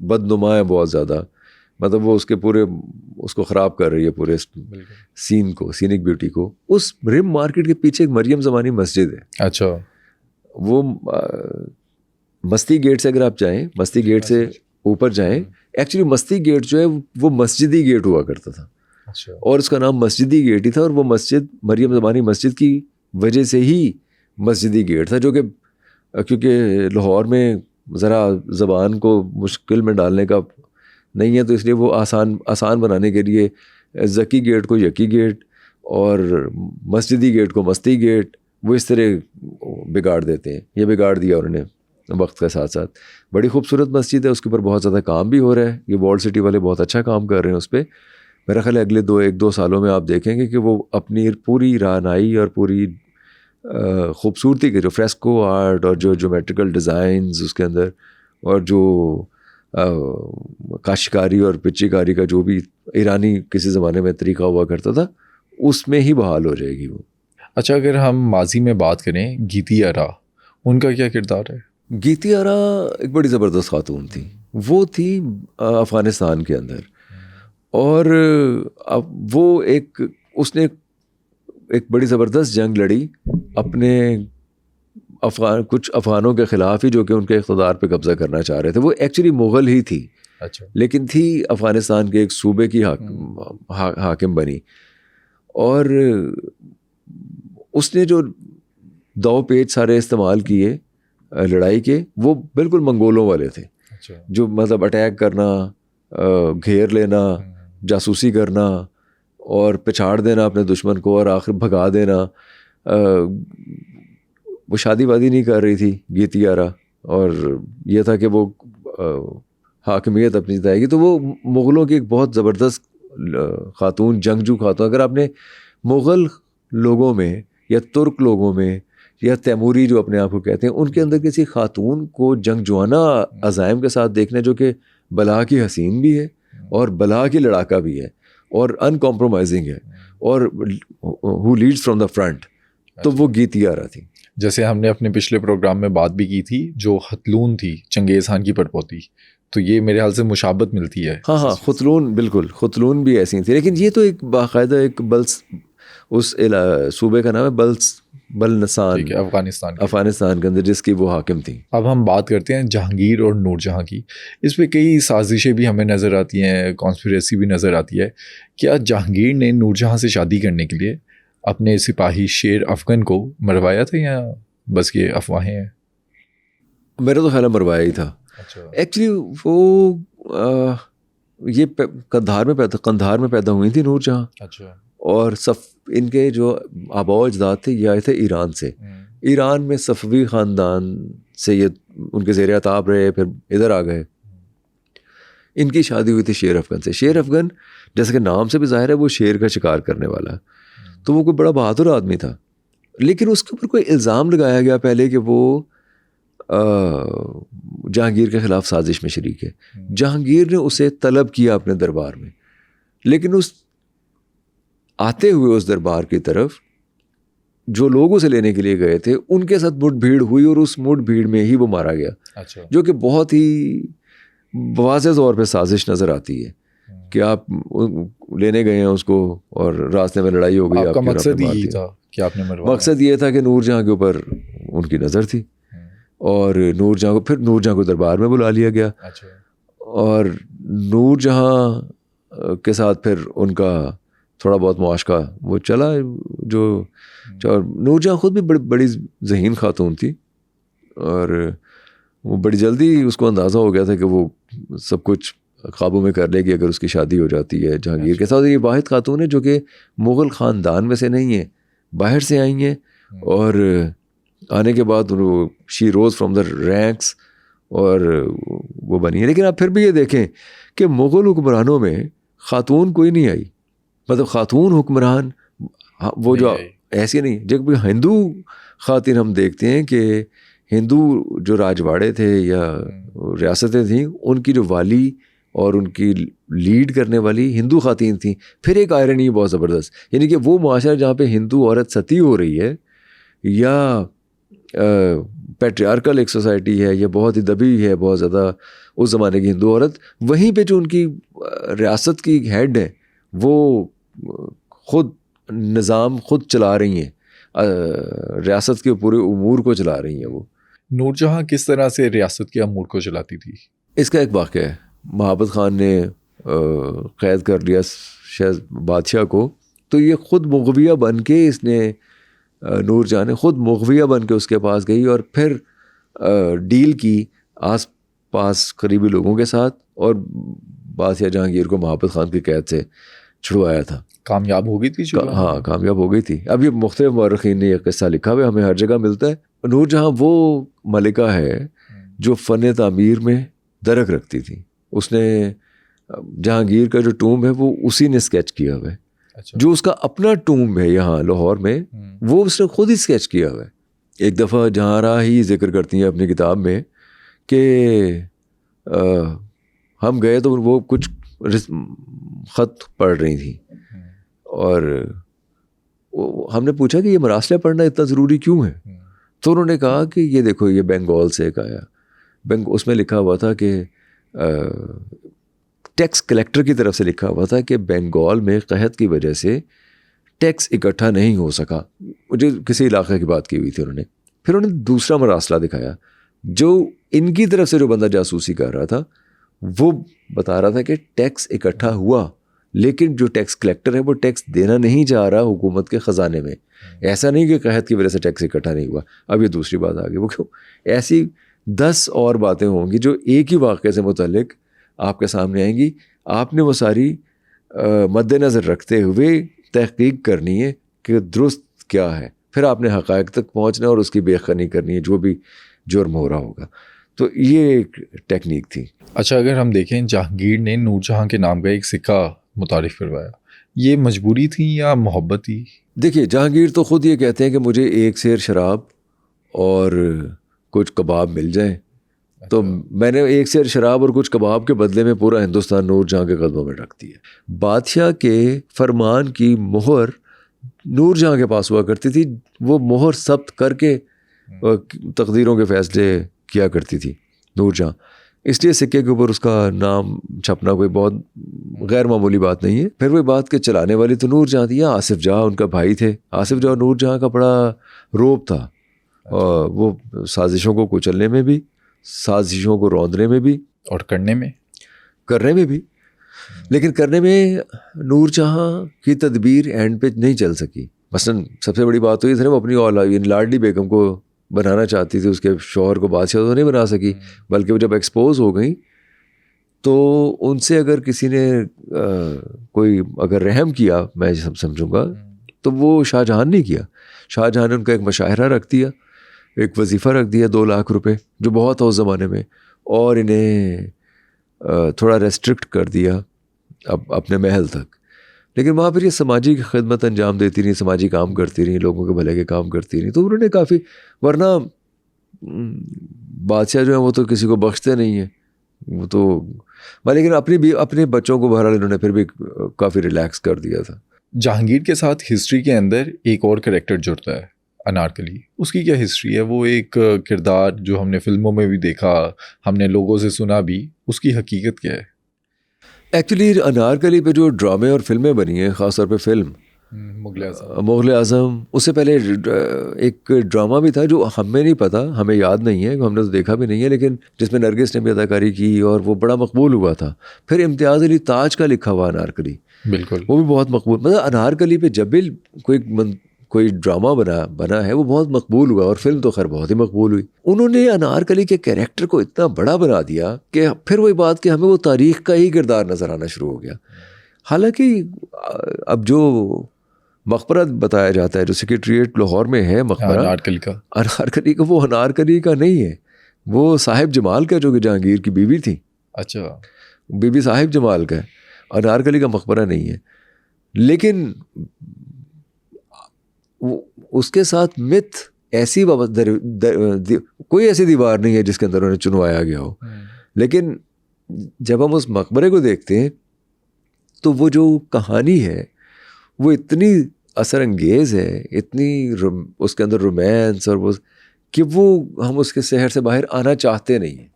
بدنما ہے بہت زیادہ. مطلب وہ اس کے پورے اس کو خراب کر رہی ہے پورے سین کو, سینک بیوٹی کو. اس گریم مارکیٹ کے پیچھے ایک مریم زمانی مسجد ہے. اچھا. وہ مستی گیٹ سے اگر آپ جائیں, مستی گیٹ سے اوپر جائیں, ایکچولی مستی گیٹ جو ہے وہ مسجدی گیٹ ہوا کرتا تھا. اچھا. اور اس کا نام مسجدی گیٹ ہی تھا, اور وہ مسجد مریم زمانی مسجد کی وجہ سے ہی مسجدی گیٹ تھا, جو کہ کیونکہ لاہور میں ذرا زبان کو مشکل میں ڈالنے کا نہیں ہے, تو اس لیے وہ آسان بنانے کے لیے ذکی گیٹ کو یکی گیٹ اور مسجدی گیٹ کو مستی گیٹ وہ اس طرح بگاڑ دیتے ہیں. یہ بگاڑ دیا انہوں نے وقت کے ساتھ ساتھ. بڑی خوبصورت مسجد ہے, اس کے اوپر بہت زیادہ کام بھی ہو رہا ہے. یہ وال سٹی والے بہت اچھا کام کر رہے ہیں اس پہ. میرا خیال ہے اگلے ایک دو سالوں میں آپ دیکھیں گے کہ وہ اپنی پوری رانائی اور پوری خوبصورتی کے جو فریسکو آرٹ اور جو جیومیٹریکل ڈیزائنز اس کے اندر اور جو کاشتکاری اور پچی کاری کا جو بھی ایرانی کسی زمانے میں طریقہ ہوا کرتا تھا اس میں ہی بحال ہو جائے گی وہ. اچھا, اگر ہم ماضی میں بات کریں گیتی ارا, ان کا کیا کردار ہے؟ گیتی ارا ایک بڑی زبردست خاتون تھی. وہ تھی افغانستان کے اندر, اور اب وہ اس نے ایک بڑی زبردست جنگ لڑی اپنے کچھ افغانوں کے خلاف ہی جو کہ ان کے اقتدار پہ قبضہ کرنا چاہ رہے تھے. وہ ایکچولی مغل ہی تھی. اچھا. لیکن تھی افغانستان کے ایک صوبے کی حاکم بنی, اور اس نے جو دو پیچ سارے استعمال کیے لڑائی کے وہ بالکل منگولوں والے تھے. اچھا. جو مطلب اٹیک کرنا, گھیر لینا, جاسوسی کرنا اور پچھاڑ دینا اپنے دشمن کو اور آخر بھگا دینا. وہ شادی وادی نہیں کر رہی تھی گیتی ارا, اور یہ تھا کہ وہ حاکمیت اپنی جتائے گی. تو وہ مغلوں کی ایک بہت زبردست خاتون, جنگجو خاتون. اگر آپ نے مغل لوگوں میں یا ترک لوگوں میں یا تیموری جو اپنے آپ کو کہتے ہیں ان کے اندر کسی خاتون کو جنگجوانہ عزائم کے ساتھ دیکھنا جو کہ بلا کی حسین بھی ہے اور بلا کی لڑاکا بھی ہے اور ان کمپرومائزنگ ہے اور ہو لیڈز فرام دا فرنٹ, تو وہ گیتی ارا تھی. جیسے ہم نے اپنے پچھلے پروگرام میں بات بھی کی تھی جو ختلون تھی چنگیز خان کی پڑپوتی, تو یہ میرے خیال سے مشابت ملتی ہے. ہاں ختلون, بالکل ختلون بھی ایسی تھی, لیکن یہ تو ایک باقاعدہ ایک اس صوبے کا نام ہے بلنسان, افغانستان کے اندر جس کی وہ حاکم تھی. اب ہم بات کرتے ہیں جہانگیر اور نور جہاں کی. اس پہ کئی سازشیں بھی ہمیں نظر آتی ہیں, کانسپریسی بھی نظر آتی ہے. کیا جہانگیر نے نور جہاں سے شادی کرنے کے لیے اپنے سپاہی شیر افغن کو مروایا تھا یا بس یہ افواہیں ہیں؟ میرا تو خیال ہے مروایا ہی تھا. ایکچولی وہ یہ قندھار میں پیدا ہوئی تھی نور جہاں. اچھا. اور ان کے جو آباء و اجداد تھے یہ آئے تھے ایران سے. ایران میں صفوی خاندان سے یہ ان کے زیر اطاعت رہے, پھر ادھر آ گئے. ان کی شادی ہوئی تھی شیر افغن سے. شیر افغن جیسے کہ نام سے بھی ظاہر ہے وہ شیر کا شکار کرنے والا, تو وہ کوئی بڑا بہادر آدمی تھا. لیکن اس کے اوپر کوئی الزام لگایا گیا پہلے کہ وہ جہانگیر کے خلاف سازش میں شریک ہے. جہانگیر نے اسے طلب کیا اپنے دربار میں, لیکن آتے ہوئے اس دربار کی طرف جو لوگ اسے لینے کے لیے گئے تھے ان کے ساتھ مٹ بھیڑ ہوئی, اور اس مٹ بھیڑ میں ہی وہ مارا گیا. اچھا. جو کہ بہت ہی واضح طور پہ سازش نظر آتی ہے کہ آپ لینے گئے ہیں اس کو اور راستے میں لڑائی ہو گئی. آپ کا مقصد یہی تھا کہ آپ نے مروایا؟ مقصد یہ تھا کہ نور جہاں کے اوپر ان کی نظر تھی, اور نور جہاں کو دربار میں بلا لیا گیا. اور نور جہاں کے ساتھ پھر ان کا تھوڑا بہت معاشقہ وہ چلا. نور جہاں خود بھی بڑی ذہین خاتون تھی, اور وہ بڑی جلدی اس کو اندازہ ہو گیا تھا کہ وہ سب کچھ قابو میں کر لے گی اگر اس کی شادی ہو جاتی ہے جہانگیر کے ساتھ. یہ واحد خاتون ہے جو کہ مغل خاندان میں سے نہیں ہے, باہر سے آئی ہیں, اور آنے کے بعد شی روز فرام دا رینکس اور وہ بنی ہے. لیکن آپ پھر بھی یہ دیکھیں کہ مغل حکمرانوں میں خاتون کوئی نہیں آئی. مطلب خاتون حکمران وہ جو ایسی نہیں, جب ہندو خواتین ہم دیکھتے ہیں کہ ہندو جو راجواڑے تھے یا ریاستیں تھیں ان کی جو والی اور ان کی لیڈ کرنے والی ہندو خواتین تھیں. پھر ایک آئرنی بہت زبردست, یعنی کہ وہ معاشرہ جہاں پہ ہندو عورت ستی ہو رہی ہے یا پیٹریارکل ایک سوسائٹی ہے یا بہت ہی دبی ہے بہت زیادہ اس زمانے کی ہندو عورت, وہیں پہ جو ان کی ریاست کی ہیڈ ہے وہ خود نظام خود چلا رہی ہیں, ریاست کے پورے امور کو چلا رہی ہیں. وہ نور جہاں کس طرح سے ریاست کے امور کو چلاتی تھی؟ اس کا ایک واقعہ ہے. محبت خان نے قید کر لیا بادشاہ کو, تو یہ خود مغویہ بن کے اس نے نور جہاں نے خود مغویہ بن کے اس کے پاس گئی اور پھر ڈیل کی آس پاس قریبی لوگوں کے ساتھ اور بادشاہ جہانگیر کو محبت خان کی قید سے چھڑوایا تھا. کامیاب ہو گئی تھی؟ ہاں کامیاب ہو گئی تھی. اب یہ مختلف مورخین نے یہ قصہ لکھا ہوا ہے, ہمیں ہر جگہ ملتا ہے. نور جہاں وہ ملکہ ہے جو فن تعمیر میں درک رکھتی تھی. اس نے جہانگیر کا جو ٹومب ہے وہ اسی نے اسکیچ کیا ہوا ہے. جو اس کا اپنا ٹومب ہے یہاں لاہور میں وہ اس نے خود ہی اسکیچ کیا ہوا ہے. ایک دفعہ جہاں ہی ذکر کرتی ہیں اپنی کتاب میں کہ ہم گئے تو وہ کچھ خط پڑھ رہی تھیں اور ہم نے پوچھا کہ یہ مراسلے پڑھنا اتنا ضروری کیوں ہے؟ تو انہوں نے کہا کہ یہ دیکھو یہ بنگال سے ایک آیا, اس میں لکھا ہوا تھا کہ ٹیکس کلیکٹر کی طرف سے لکھا ہوا تھا کہ بنگال میں قحط کی وجہ سے ٹیکس اکٹھا نہیں ہو سکا. مجھے کسی علاقے کی بات کی ہوئی تھی انہوں نے. پھر انہوں نے دوسرا مراسلہ دکھایا جو ان کی طرف سے جو بندہ جاسوسی کر رہا تھا وہ بتا رہا تھا کہ ٹیکس اکٹھا ہوا لیکن جو ٹیکس کلیکٹر ہے وہ ٹیکس دینا نہیں چاہ رہا حکومت کے خزانے میں. ایسا نہیں کہ قحط کی وجہ سے ٹیکس اکٹھا نہیں ہوا. اب یہ دوسری بات آ گئی. وہ کیوں؟ ایسی 10 اور باتیں ہوں گی جو ایک ہی واقعے سے متعلق آپ کے سامنے آئیں گی. آپ نے وہ ساری مد نظر رکھتے ہوئے تحقیق کرنی ہے کہ درست کیا ہے, پھر آپ نے حقائق تک پہنچنا اور اس کی بے خبری کرنی ہے جو بھی جرم ہو رہا ہوگا. تو یہ ایک ٹیکنیک تھی. اچھا, اگر ہم دیکھیں جہانگیر نے نور جہاں کے نام کا ایک سکہ متعارف کروایا, یہ مجبوری تھی یا محبت تھی؟ دیکھیے جہانگیر تو خود یہ کہتے ہیں کہ مجھے 1 سیر شراب اور کچھ کباب مل جائیں تو میں نے 1 سیر شراب اور کچھ کباب کے بدلے میں پورا ہندوستان نور جہاں کے قدموں میں رکھ دیا. بادشاہ کے فرمان کی مہر نور جہاں کے پاس ہوا کرتی تھی. وہ مہر ثبت کر کے تقدیروں کے فیصلے کیا کرتی تھی نور جہاں. اس لیے سکے کے اوپر اس کا نام چھپنا کوئی بہت غیر معمولی بات نہیں ہے. پھر وہ بات کے چلانے والی تو نور جہاں تھی, یا آصف جہاں ان کا بھائی تھے. آصف جہاں نور جہاں کا بڑا روب تھا, اور وہ سازشوں کو کچلنے میں بھی, سازشوں کو روندنے میں بھی اور کرنے میں بھی. لیکن کرنے میں نور جہاں کی تدبیر اینڈ پہ نہیں چل سکی. مثلاً سب سے بڑی بات تو یہ تھی وہ اپنی اولاد لاڈلی بیگم کو بنانا چاہتی تھی, اس کے شوہر کو بادشاہ تو نہیں بنا سکی, بلکہ وہ جب ایکسپوز ہو گئیں تو ان سے اگر کسی نے کوئی اگر رحم کیا میں سب سمجھوں گا تو وہ شاہ جہاں نے کیا. شاہ جہاں نے ان کا ایک مشاہرہ رکھ دیا, ایک وظیفہ رکھ دیا 2 لاکھ روپے جو بہت تھا اس زمانے میں, اور انہیں تھوڑا ریسٹرکٹ کر دیا اب اپنے محل تک. لیکن وہاں پھر یہ سماجی خدمت انجام دیتی رہی, سماجی کام کرتی رہی, لوگوں کے بھلے کے کام کرتی رہی. تو انہوں نے کافی, ورنہ بادشاہ جو ہیں وہ تو کسی کو بخشتے نہیں ہیں وہ تو, لیکن اپنے بچوں کو بہرحال انہوں نے پھر بھی کافی ریلیکس کر دیا تھا. جہانگیر کے ساتھ ہسٹری کے اندر ایک اور کریکٹر جڑتا ہے, انارکلی. اس کی کیا ہسٹری ہے؟ وہ ایک کردار جو ہم نے فلموں میں بھی دیکھا, ہم نے لوگوں سے سنا بھی, اس کی حقیقت کیا ہے؟ ایکچولی انارکلی پہ جو ڈرامے اور فلمیں بنی ہیں, خاص طور پہ فلم مغل اعظم, اس سے پہلے ایک ڈرامہ بھی تھا جو ہمیں نہیں پتہ, ہمیں یاد نہیں ہے, ہم نے تو دیکھا بھی نہیں ہے, لیکن جس میں نرگس نے بھی اداکاری کی اور وہ بڑا مقبول ہوا تھا. پھر امتیاز علی تاج کا لکھا ہوا انارکلی, بالکل وہ بھی بہت مقبول. مطلب انارکلی پہ جب بھی کوئی ڈرامہ بنا ہے وہ بہت مقبول ہوا, اور فلم تو خیر بہت ہی مقبول ہوئی. انہوں نے انارکلی کے کیریکٹر کو اتنا بڑا بنا دیا کہ پھر وہی بات کہ ہمیں وہ تاریخ کا ہی کردار نظر آنا شروع ہو گیا. حالانکہ اب جو مقبرہ بتایا جاتا ہے جو سیکریٹریٹ لاہور میں ہے مقبرہ انارکلی کا, وہ انارکلی کا نہیں ہے, وہ صاحب جمال کا جو کہ جہانگیر کی بیوی تھی. اچھا, بی بی صاحب جمال کا ہے, انارکلی کا مقبرہ نہیں ہے. لیکن اس کے ساتھ مت ایسی کوئی ایسی دیوار نہیں ہے جس کے اندر انہیں چنوایا گیا ہو. لیکن جب ہم اس مقبرے کو دیکھتے ہیں تو وہ جو کہانی ہے وہ اتنی اثر انگیز ہے, اتنی اس کے اندر رومانس اور وہ کہ وہ ہم اس کے شہر سے باہر آنا چاہتے نہیں ہیں.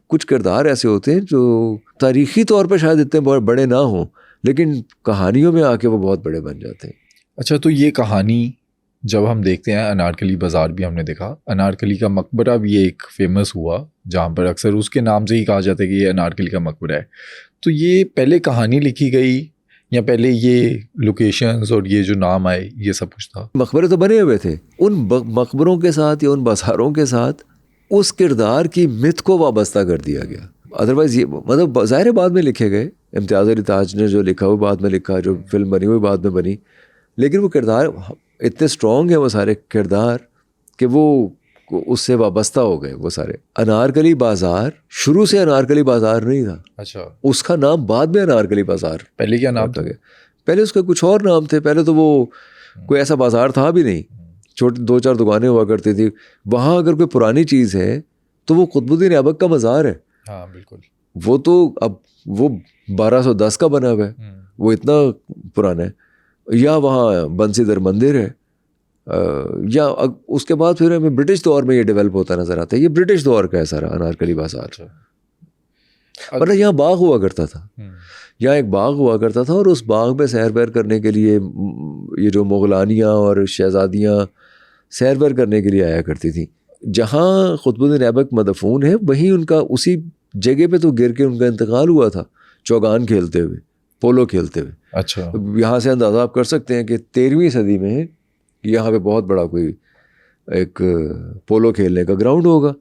کچھ کردار ایسے ہوتے ہیں جو تاریخی طور پہ شاید اتنے بہت بڑے نہ ہوں لیکن کہانیوں میں آ کے وہ بہت بڑے بن جاتے ہیں. اچھا, تو یہ کہانی جب ہم دیکھتے ہیں, انارکلی بازار بھی ہم نے دیکھا, انارکلی کا مقبرہ بھی ایک فیمس ہوا جہاں پر اکثر اس کے نام سے ہی کہا جاتا ہے کہ یہ انارکلی کا مقبرہ ہے. تو یہ پہلے کہانی لکھی گئی یا پہلے یہ لوکیشنز اور یہ جو نام آئے یہ سب کچھ تھا؟ مقبرے تو بنے ہوئے تھے, ان مقبروں کے ساتھ یا ان بازاروں کے ساتھ اس کردار کی مت کو وابستہ کر دیا گیا. ادروائز یہ مطلب ظاہر بعد میں لکھے گئے, امتیاز علی تاج نے جو لکھا وہ بعد میں لکھا, جو فلم بنی ہوئی بعد میں بنی, لیکن وہ کردار اتنے اسٹرانگ ہیں وہ سارے کردار کہ وہ اس سے وابستہ ہو گئے وہ سارے. انارکلی بازار شروع سے انارکلی بازار نہیں تھا. اچھا, اس کا نام بعد میں انارکلی بازار. پہلے کیا نام تھا؟ پہلے اس کا کچھ اور نام تھے. پہلے تو وہ کوئی ایسا بازار تھا بھی نہیں, چھوٹی 2-4 دکانیں ہوا کرتی تھی. وہاں اگر کوئی پرانی چیز ہے تو وہ قطب الدین ایبک کا مزار ہے. ہاں بالکل, وہ تو اب وہ 1210 کا بنا ہوا ہے, وہ اتنا پرانا ہے. یا وہاں بنسی در مندر ہے, یا اس کے بعد پھر ہمیں برٹش دور میں یہ ڈیولپ ہوتا نظر آتا ہے. یہ برٹش دور کا ہے سارا انارکلی بازار. ورنہ یہاں باغ ہوا کرتا تھا, یہاں ایک باغ ہوا کرتا تھا اور اس باغ میں سیر بیر کرنے کے لیے یہ جو مغلانیاں اور شہزادیاں سیر بیر کرنے کے لیے آیا کرتی تھیں. جہاں قطب الدین ایبک مدفون ہے وہیں ان کا اسی جگہ پہ تو گر کے ان کا انتقال ہوا تھا, چوگان کھیلتے ہوئے, پولو کھیلتے ہوئے. اچھا, یہاں سے اندازہ آپ کر سکتے ہیں کہ 13ویں صدی میں یہاں پہ بہت بڑا کوئی ایک پولو کھیلنے کا گراؤنڈ ہوگا.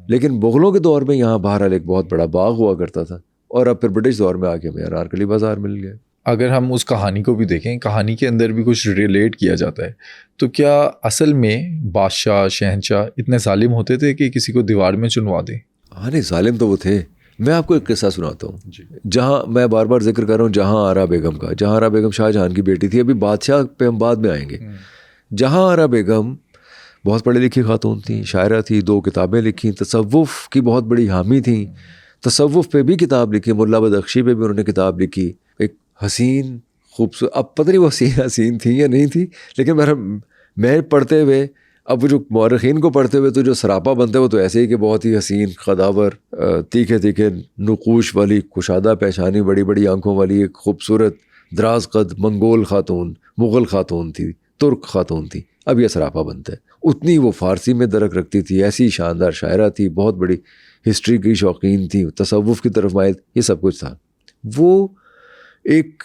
لیکن مغلوں کے دور میں یہاں بہرحال ایک بہت بڑا باغ ہوا کرتا تھا, اور اب پھر برٹش دور میں آ کے ہمیں انارکلی بازار مل گیا. اگر ہم اس کہانی کو بھی دیکھیں, کہانی کے اندر بھی کچھ ریلیٹ کیا جاتا ہے, تو کیا اصل میں بادشاہ شہنشاہ اتنے ظالم ہوتے تھے کہ کسی کو دیوار میں چنوا دیں؟ ہاں نہیں, ظالم تو وہ تھے. میں آپ کو ایک قصہ سناتا ہوں جی. جہاں میں بار بار ذکر کر رہا ہوں جہاں آرا بیگم کا. جہاں آرا بیگم شاہ جہاں کی بیٹی تھی. ابھی بادشاہ پہ ہم بعد میں آئیں گے. جہاں آرا بیگم بہت پڑھی لکھی خاتون تھیں, شاعرہ تھی, 2 کتابیں لکھیں, تصوف کی بہت بڑی حامی تھیں, تصوف پہ بھی کتاب لکھی, ملا بدخشی پہ بھی انہوں نے کتاب لکھی. ایک حسین خوبصورت, اب پتہ نہیں وہ حسین تھیں یا نہیں تھی, لیکن میں پڑھتے ہوئے اب وہ جو مورخین کو پڑھتے ہوئے تو جو سراپا بنتے وہ تو ایسے ہی کہ بہت ہی حسین, خداور, تیکھے تیکھے نقوش والی, کشادہ پیشانی, بڑی بڑی آنکھوں والی ایک خوبصورت دراز قد منگول خاتون, مغل خاتون تھی, ترک خاتون تھی. اب یہ سراپا بنتا ہے. اتنی وہ فارسی میں درک رکھتی تھی, ایسی شاندار شاعرہ تھی, بہت بڑی ہسٹری کی شوقین تھی, تصوف کی طرف مائل, یہ سب کچھ تھا. وہ ایک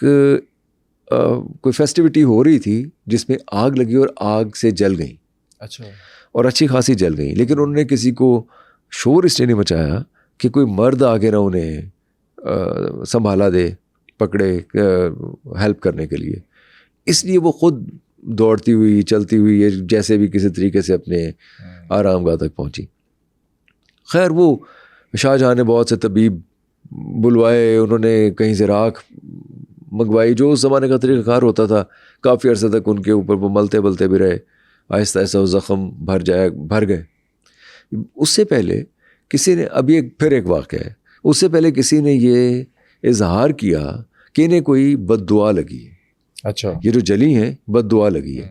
کوئی فیسٹیوٹی ہو رہی تھی جس میں آگ لگی اور آگ سے جل گئیں. اچھا, اور اچھی خاصی جل گئیں, لیکن انہوں نے کسی کو شور اس لیے نہیں مچایا کہ کوئی مرد آگے نہ انہیں سنبھالا دے, پکڑے ہیلپ کرنے کے لیے. اس لیے وہ خود دوڑتی ہوئی, چلتی ہوئی, جیسے بھی کسی طریقے سے اپنے آرام گاہ تک پہنچی. خیر وہ شاہ جہاں نے بہت سے طبیب بلوائے, انہوں نے کہیں سے راکھ منگوائی, جو اس زمانے کا طریقہ کار ہوتا تھا. کافی عرصے تک ان کے اوپر وہ ملتے بلتے بھی رہے, آہستہ آہستہ وہ زخم بھر گئے. اس سے پہلے کسی نے, اب یہ پھر ایک واقعہ ہے, اس سے پہلے کسی نے یہ اظہار کیا کہ انہیں کوئی بد دعا لگی ہے. اچھا, یہ جو جلی ہیں بد دعا لگی ہے.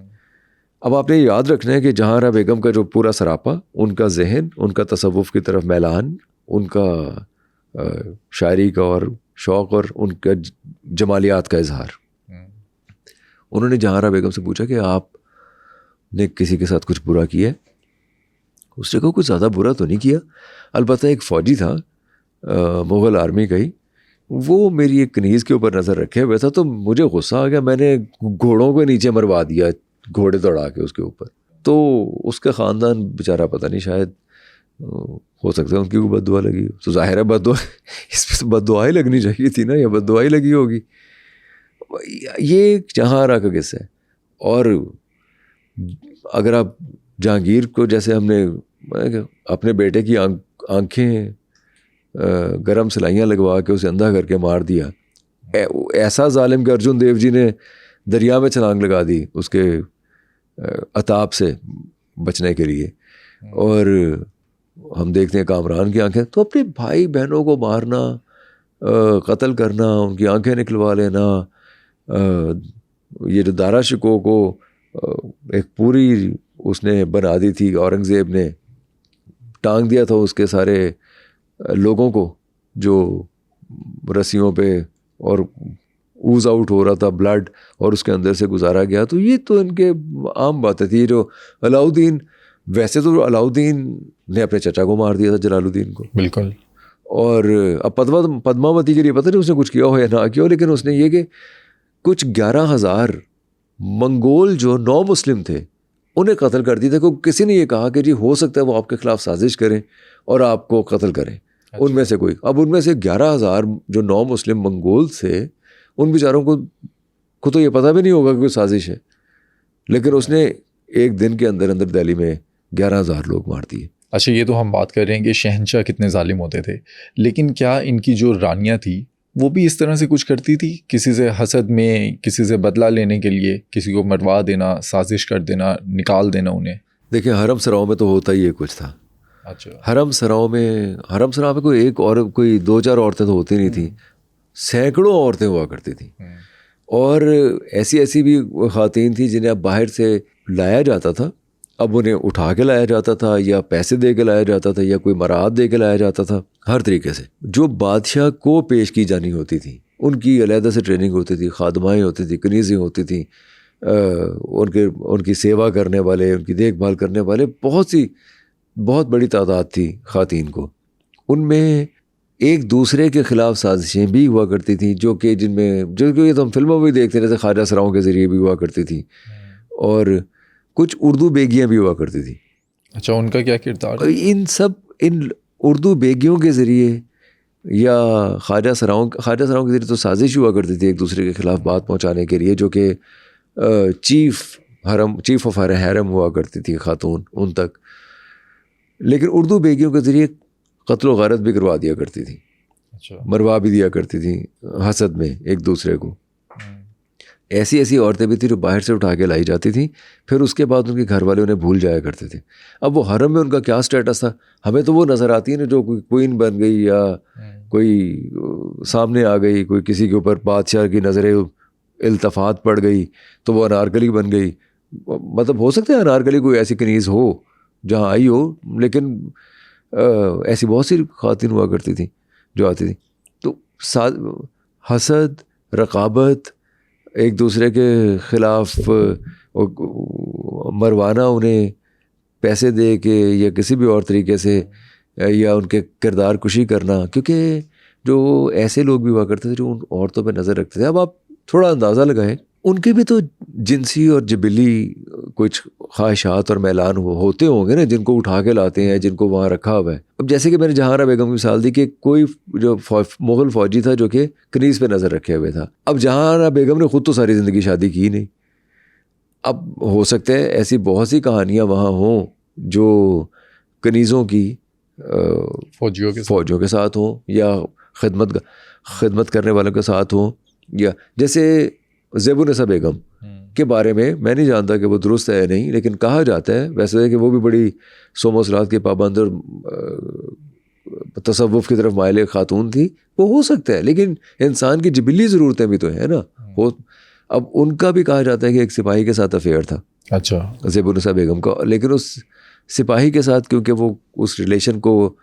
اب آپ نے یاد رکھنا ہے کہ جہاں بیگم کا جو پورا سراپا, ان کا ذہن, ان کا تصوف کی طرف میلان, ان کا شاعری کا اور شوق اور ان کا جمالیات کا اظہار. انہوں نے جہاں بیگم سے پوچھا کہ آپ نے کسی کے ساتھ کچھ برا کیا ہے؟ اس نے کہا کچھ زیادہ برا تو نہیں کیا, البتہ ایک فوجی تھا مغل آرمی کا ہی, وہ میری ایک کنیز کے اوپر نظر رکھے ہوئے تھا, تو مجھے غصہ آ گیا, میں نے گھوڑوں کو نیچے مروا دیا, گھوڑے دوڑا کے اس کے اوپر. تو اس کا خاندان بیچارہ پتہ نہیں, شاید ہو سکتا ہے ان کی کوئی بد دعا لگی ہو. تو ظاہر ہے بد دعا, اس پہ تو بد دعا ہی لگنی چاہیے تھی نا, یا بد دعا ہی لگی ہوگی. یہ جہاں آرا کا قصہ ہے. اور اگر آپ جہانگیر کو, جیسے ہم نے اپنے بیٹے کی آنکھیں گرم سلائیاں لگوا کے اسے اندھا کر کے مار دیا, ایسا ظالم کہ ارجن دیو جی نے دریا میں چھلانگ لگا دی اس کے عطاب سے بچنے کے لیے. اور ہم دیکھتے ہیں کامران کی آنکھیں. تو اپنے بھائی بہنوں کو مارنا قتل کرنا, ان کی آنکھیں نکلوا لینا, یہ جو دارا شکوہ کو ایک پوری اس نے بنا دی تھی, اورنگزیب نے ٹانگ دیا تھا اس کے سارے لوگوں کو جو رسیوں پہ, اور اوز آؤٹ ہو رہا تھا بلڈ اور اس کے اندر سے گزارا گیا. تو یہ تو ان کے عام باتیں تھی. جو علاؤدین, ویسے تو علاؤدین نے اپنے چچا کو مار دیا تھا, جلال الدین کو. بالکل. اور اب پدماوتی کے لیے پتہ نہیں اس نے کچھ کیا ہو یا نہ کیا ہو, لیکن اس نے یہ کہ کچھ 11,000 منگول جو نو مسلم تھے انہیں قتل کر دیا تھا. کیونکہ کسی نے یہ کہا کہ جی ہو سکتا ہے وہ آپ کے خلاف سازش کریں اور آپ کو قتل کریں. ان میں سے کوئی, اب ان میں سے 11,000 جو نو مسلم منگول تھے, ان بیچاروں کو تو یہ پتہ بھی نہیں ہوگا کہ کوئی سازش ہے, لیکن اس نے ایک دن کے اندر دہلی میں 11,000 لوگ مار دیے. اچھا, یہ تو ہم بات کر رہے ہیں کہ شہنشاہ کتنے ظالم ہوتے تھے, لیکن کیا ان کی جو رانیاں تھیں وہ بھی اس طرح سے کچھ کرتی تھی؟ کسی سے حسد میں, کسی سے بدلہ لینے کے لیے کسی کو مروا دینا, سازش کر دینا, نکال دینا انہیں؟ دیکھیں حرم سراؤں میں تو ہوتا ہی یہ کچھ تھا. اچھا. حرم سراؤں میں کوئی ایک اور کوئی 2-4 عورتیں تو ہوتی نہیں تھیں, سینکڑوں عورتیں ہوا کرتی تھیں. اور ایسی بھی خواتین تھیں جنہیں اب باہر سے لایا جاتا تھا, اب انہیں اٹھا کے لایا جاتا تھا یا پیسے دے کے لایا جاتا تھا یا کوئی مراعات دے کے لایا جاتا تھا. ہر طریقے سے جو بادشاہ کو پیش کی جانی ہوتی تھی ان کی علیحدہ سے ٹریننگ ہوتی تھی, خادمائیں ہوتی تھیں, کنیزیں ہوتی تھیں, ان کی سیوا کرنے والے, ان کی دیکھ بھال کرنے والے, بہت بڑی تعداد تھی خواتین کو. ان میں ایک دوسرے کے خلاف سازشیں بھی ہوا کرتی تھیں, جو کہ یہ تو ہم فلموں میں بھی دیکھتے رہتے, خواجہ سراؤں کے ذریعے بھی ہوا کرتی تھیں, اور کچھ اردو بیگیاں بھی ہوا کرتی تھیں. اچھا, ان کا کیا کردار؟ ان اردو بیگیوں کے ذریعے یا خواجہ سراؤں کے ذریعے تو سازش ہوا کرتی تھی ایک دوسرے کے خلاف بات پہنچانے کے لیے, جو کہ چیف آف حرم ہوا کرتی تھی خاتون ان تک. لیکن اردو بیگیوں کے ذریعے قتل و غارت بھی کروا دیا کرتی تھی. اچھا. مروا بھی دیا کرتی تھیں حسد میں ایک دوسرے کو. ایسی عورتیں بھی تھیں جو باہر سے اٹھا کے لائی جاتی تھیں, پھر اس کے بعد ان کے گھر والے انہیں بھول جایا کرتے تھے. اب وہ حرم میں ان کا کیا سٹیٹس تھا ہمیں تو وہ نظر آتی ہے نا, جو کوئی کوئین بن گئی یا کوئی سامنے آ گئی, کوئی کسی کے اوپر بادشاہ کی نظریں التفات پڑ گئی تو وہ انارکلی بن گئی. مطلب ہو سکتا ہے انارکلی کوئی ایسی کنیز ہو جہاں آئی ہو, لیکن ایسی بہت سی خواتین ہوا کرتی تھیں جو آتی تھیں. تو حسد, رقابت, ایک دوسرے کے خلاف مروانا, انہیں پیسے دے کے یا کسی بھی اور طریقے سے, یا ان کے کردار کشی کرنا. کیونکہ جو ایسے لوگ بھی ہوا کرتے تھے جو ان عورتوں پہ نظر رکھتے تھے. اب آپ تھوڑا اندازہ لگائیں, ان کے بھی تو جنسی اور جبلی کچھ خواہشات اور میلان ہوتے ہوں گے نا, جن کو اٹھا کے لاتے ہیں, جن کو وہاں رکھا ہوا ہے. اب جیسے کہ میں نے جہاں بیگم کی مثال دی کہ کوئی جو مغل فوجی تھا جو کہ کنیز پہ نظر رکھے ہوئے تھا. اب جہاں بیگم نے خود تو ساری زندگی شادی کی نہیں. اب ہو سکتا ہے ایسی بہت سی کہانیاں وہاں ہوں جو کنیزوں کی فوجیوں کے ساتھ ہوں یا خدمت کرنے والوں کے ساتھ ہوں. یا جیسے زیب النساء بیگم کے بارے میں نہیں جانتا کہ وہ درست ہے نہیں, لیکن کہا جاتا ہے ویسے کہ وہ بھی بڑی صوم و صلات کے پابند اور تصوف کی طرف مائل خاتون تھی. وہ ہو سکتا ہے, لیکن انسان کی جبلی ضرورتیں بھی تو ہیں نا. اب ان کا بھی کہا جاتا ہے کہ ایک سپاہی کے ساتھ افیئر تھا. اچھا. زیب النساء بیگم کا, لیکن اس سپاہی کے ساتھ کیونکہ وہ اس ریلیشن کو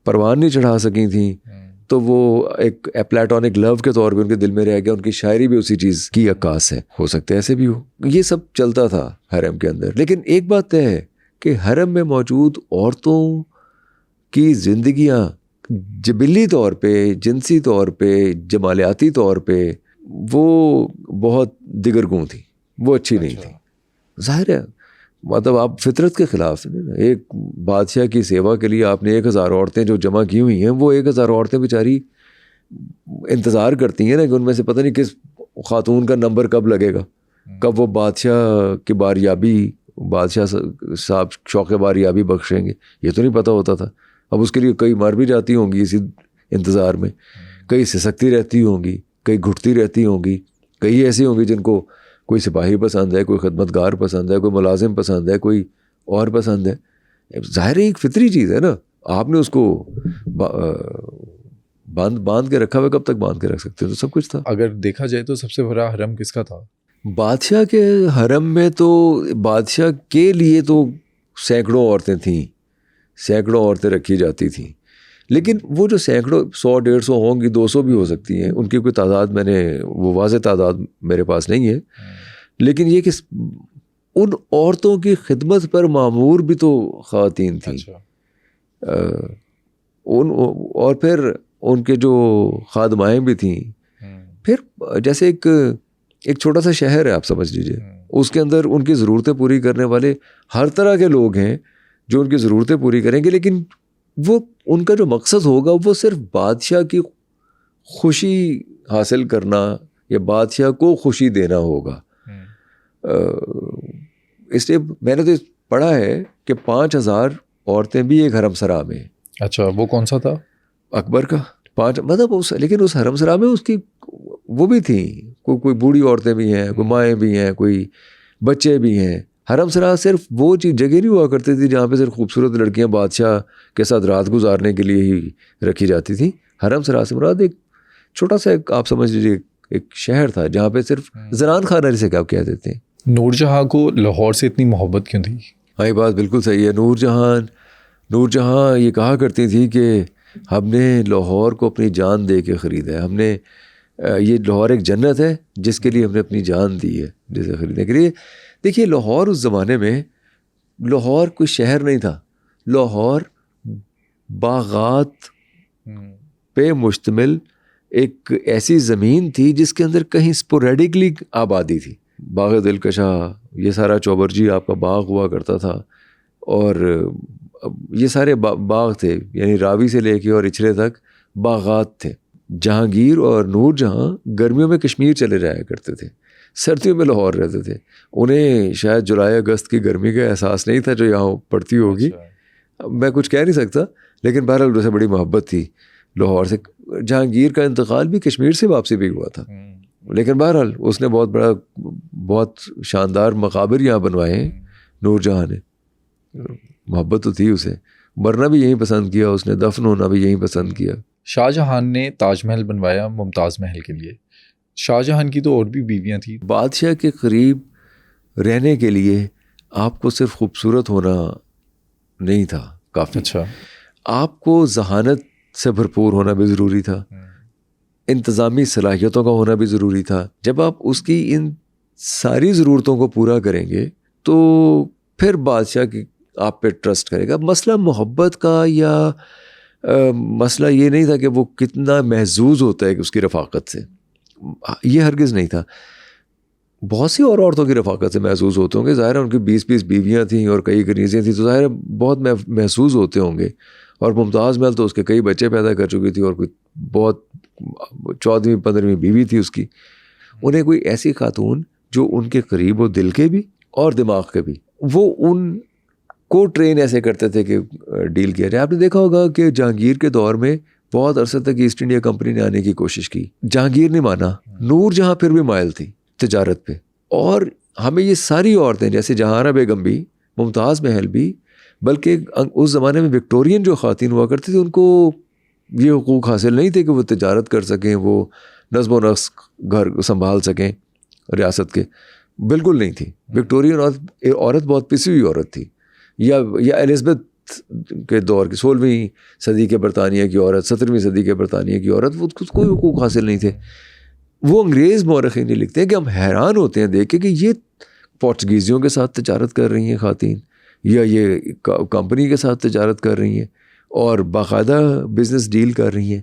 پروان نہیں چڑھا سکی تھیں, تو وہ ایک پلیٹونک لو کے طور پہ ان کے دل میں رہ گیا. ان کی شاعری بھی اسی چیز کی عکاس ہے. ہو سکتا ہے ایسے بھی ہو. یہ سب چلتا تھا حرم کے اندر. لیکن ایک بات طے ہے کہ حرم میں موجود عورتوں کی زندگیاں جبلی طور پہ, جنسی طور پہ, جمالیاتی طور پہ وہ بہت دیگرگوں تھیں, وہ اچھی نہیں تھیں. ظاہر ہے مطلب آپ فطرت کے خلاف ایک بادشاہ کی سیوا کے لیے آپ نے 1000 عورتیں جو جمع کی ہوئی ہیں, وہ 1000 عورتیں بیچاری انتظار کرتی ہیں نا کہ ان میں سے پتہ نہیں کس خاتون کا نمبر کب لگے گا, کب وہ بادشاہ کی باریابی, بادشاہ صاحب شوق باریابی بخشیں گے. یہ تو نہیں پتہ ہوتا تھا. اب اس کے لیے کئی مر بھی جاتی ہوں گی اسی انتظار میں, کئی سسکتی رہتی ہوں گی, کئی گھٹتی رہتی ہوں گی, کئی ایسی ہوں گی جن کو کوئی سپاہی پسند ہے, کوئی خدمتگار پسند ہے, کوئی ملازم پسند ہے, کوئی اور پسند ہے. ظاہر ایک فطری چیز ہے نا, آپ نے اس کو باندھ کے رکھا ہوا، کب تک باندھ کے رکھ سکتے ہیں؟ تو سب کچھ تھا. اگر دیکھا جائے تو سب سے بڑا حرم کس کا تھا؟ بادشاہ کے حرم میں تو بادشاہ کے لیے تو سینکڑوں عورتیں تھیں، سینکڑوں عورتیں رکھی جاتی تھیں. لیکن وہ جو سینکڑوں 100-150 ہوں گی، 200 بھی ہو سکتی ہیں، ان کی کوئی تعداد میں نے وہ واضح تعداد میرے پاس نہیں ہے. لیکن یہ کہ ان عورتوں کی خدمت پر معمور بھی تو خواتین تھیں. اور پھر ان کے جو خادمائیں بھی تھیں. پھر جیسے ایک چھوٹا سا شہر ہے، آپ سمجھ لیجیے، اس کے اندر ان کی ضرورتیں پوری کرنے والے ہر طرح کے لوگ ہیں جو ان کی ضرورتیں پوری کریں گے. لیکن وہ ان کا جو مقصد ہوگا وہ صرف بادشاہ کی خوشی حاصل کرنا یا بادشاہ کو خوشی دینا ہوگا. اس لیے میں نے تو پڑھا ہے کہ 5000 عورتیں بھی ایک حرم سرا میں. اچھا، وہ کون سا تھا؟ اکبر کا 5، مطلب لیکن اس حرم سرا میں اس کی وہ بھی تھیں، کوئی بوڑھی عورتیں بھی ہیں، کوئی مائیں بھی ہیں، کوئی بچے بھی ہیں. حرم سرا صرف وہ چیز جگہ نہیں ہوا کرتی تھی جہاں پہ صرف خوبصورت لڑکیاں بادشاہ کے ساتھ رات گزارنے کے لیے ہی رکھی جاتی تھیں. حرم سرا سے مراد ایک چھوٹا سا آپ سمجھ لیجیے ایک شہر تھا جہاں پہ صرف زنان خانہ جسے کیا کہہ دیتے ہیں. نور جہاں کو لاہور سے اتنی محبت کیوں تھی؟ ہاں، یہ بات بالکل صحیح ہے. نور جہاں یہ کہا کرتی تھی کہ ہم نے لاہور کو اپنی جان دے کے خریدا ہے. ہم نے یہ لاہور ایک جنت ہے جس کے لیے ہم نے اپنی جان دی ہے، جسے خریدنے کے لیے. دیکھیے، لاہور اس زمانے میں لاہور کوئی شہر نہیں تھا. لاہور باغات پہ مشتمل ایک ایسی زمین تھی جس کے اندر کہیں اسپوریڈکلی آبادی تھی. باغ دلکشا، یہ سارا چوبرجی آپ کا باغ ہوا کرتا تھا، اور یہ سارے باغ تھے، یعنی راوی سے لے کے اور اچھلے تک باغات تھے. جہانگیر اور نور جہاں گرمیوں میں کشمیر چلے جایا کرتے تھے، سردیوں میں لاہور رہتے تھے. انہیں شاید جولائی اگست کی گرمی کا احساس نہیں تھا جو یہاں پڑتی ہوگی. میں کچھ کہہ نہیں سکتا، لیکن بہرحال اسے بڑی محبت تھی لاہور سے. جہانگیر کا انتقال بھی کشمیر سے واپسی بھی ہوا تھا، لیکن بہرحال اس نے بہت شاندار مقابر یہاں بنوائے ہیں. نور جہاں نے محبت تو تھی اسے، مرنا بھی یہیں پسند کیا اس نے، دفن ہونا بھی یہیں پسند کیا. شاہ جہاں نے تاج محل بنوایا ممتاز محل کے لیے. شاہ جہاں کی تو اور بھی بیویاں تھیں. بادشاہ کے قریب رہنے کے لیے آپ کو صرف خوبصورت ہونا نہیں تھا کافی. اچھا، آپ کو ذہانت سے بھرپور ہونا بھی ضروری تھا، انتظامی صلاحیتوں کا ہونا بھی ضروری تھا. جب آپ اس کی ان ساری ضرورتوں کو پورا کریں گے تو پھر بادشاہ کی آپ پہ ٹرسٹ کرے گا. مسئلہ محبت کا یا مسئلہ یہ نہیں تھا کہ وہ کتنا محظوظ ہوتا ہے کہ اس کی رفاقت سے، یہ ہرگز نہیں تھا. بہت سی اور عورتوں کی رفاقت سے محظوظ ہوتے ہوں گے، ظاہر ہے ان کی 20 بیویاں تھیں اور کئی کنیزیں تھیں، تو ظاہر ہے بہت محظوظ ہوتے ہوں گے. اور ممتاز محل تو اس کے کئی بچے پیدا کر چکی تھی، اور کوئی بہت 14ویں 15ویں بیوی تھی اس کی. انہیں کوئی ایسی خاتون جو ان کے قریب ہو، دل کے بھی اور دماغ کے بھی، وہ ان کو ٹرین ایسے کرتے تھے کہ ڈیل کیا جائے. آپ نے دیکھا ہوگا کہ جہانگیر کے دور میں بہت عرصے تک ایسٹ انڈیا کمپنی نے آنے کی کوشش کی، جہانگیر نے مانا. نور جہاں پھر بھی مائل تھی تجارت پہ. اور ہمیں یہ ساری عورتیں جیسے جہانہ بیگم بھی، ممتاز محل بھی، بلکہ اس زمانے میں وکٹورین جو خواتین ہوا کرتی تھی ان کو یہ حقوق حاصل نہیں تھے کہ وہ تجارت کر سکیں، وہ نظم و نسق گھر سنبھال سکیں ریاست کے. بالکل نہیں تھی. وکٹورین عورت بہت پسی ہوئی عورت تھی، یا الزبتھ کے دور کی 16ویں صدی کے برطانیہ کی عورت، 17ویں صدی کے برطانیہ کی عورت، وہ کوئی حقوق حاصل نہیں تھے. وہ انگریز مورخین نہیں لکھتے ہیں کہ ہم حیران ہوتے ہیں دیکھ کے کہ یہ پورچگیزیوں کے ساتھ تجارت کر رہی ہیں خواتین، یا یہ کمپنی کے ساتھ تجارت کر رہی ہیں اور باقاعدہ بزنس ڈیل کر رہی ہیں.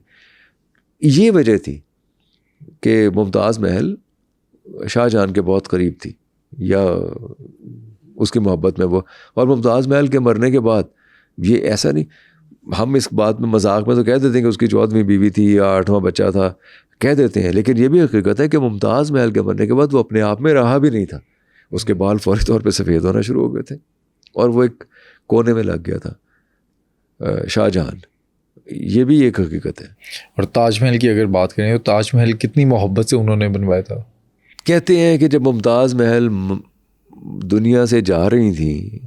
یہ وجہ تھی کہ ممتاز محل شاہ جہاں کے بہت قریب تھی، یا اس کی محبت میں وہ. اور ممتاز محل کے مرنے کے بعد یہ ایسا نہیں، ہم اس بات میں مذاق میں تو کہہ دیتے ہیں کہ اس کی 14ویں بیوی تھی یا 8واں بچہ تھا، کہہ دیتے ہیں، لیکن یہ بھی حقیقت ہے کہ ممتاز محل کے مرنے کے بعد وہ اپنے آپ میں رہا بھی نہیں تھا. اس کے بال فوری طور پہ سفید ہونا شروع ہو گئے تھے اور وہ ایک کونے میں لگ گیا تھا شاہ جہاں. یہ بھی ایک حقیقت ہے. اور تاج محل کی اگر بات کریں تو تاج محل کتنی محبت سے انہوں نے بنوایا تھا. کہتے ہیں کہ جب ممتاز محل دنیا سے جا رہی تھیں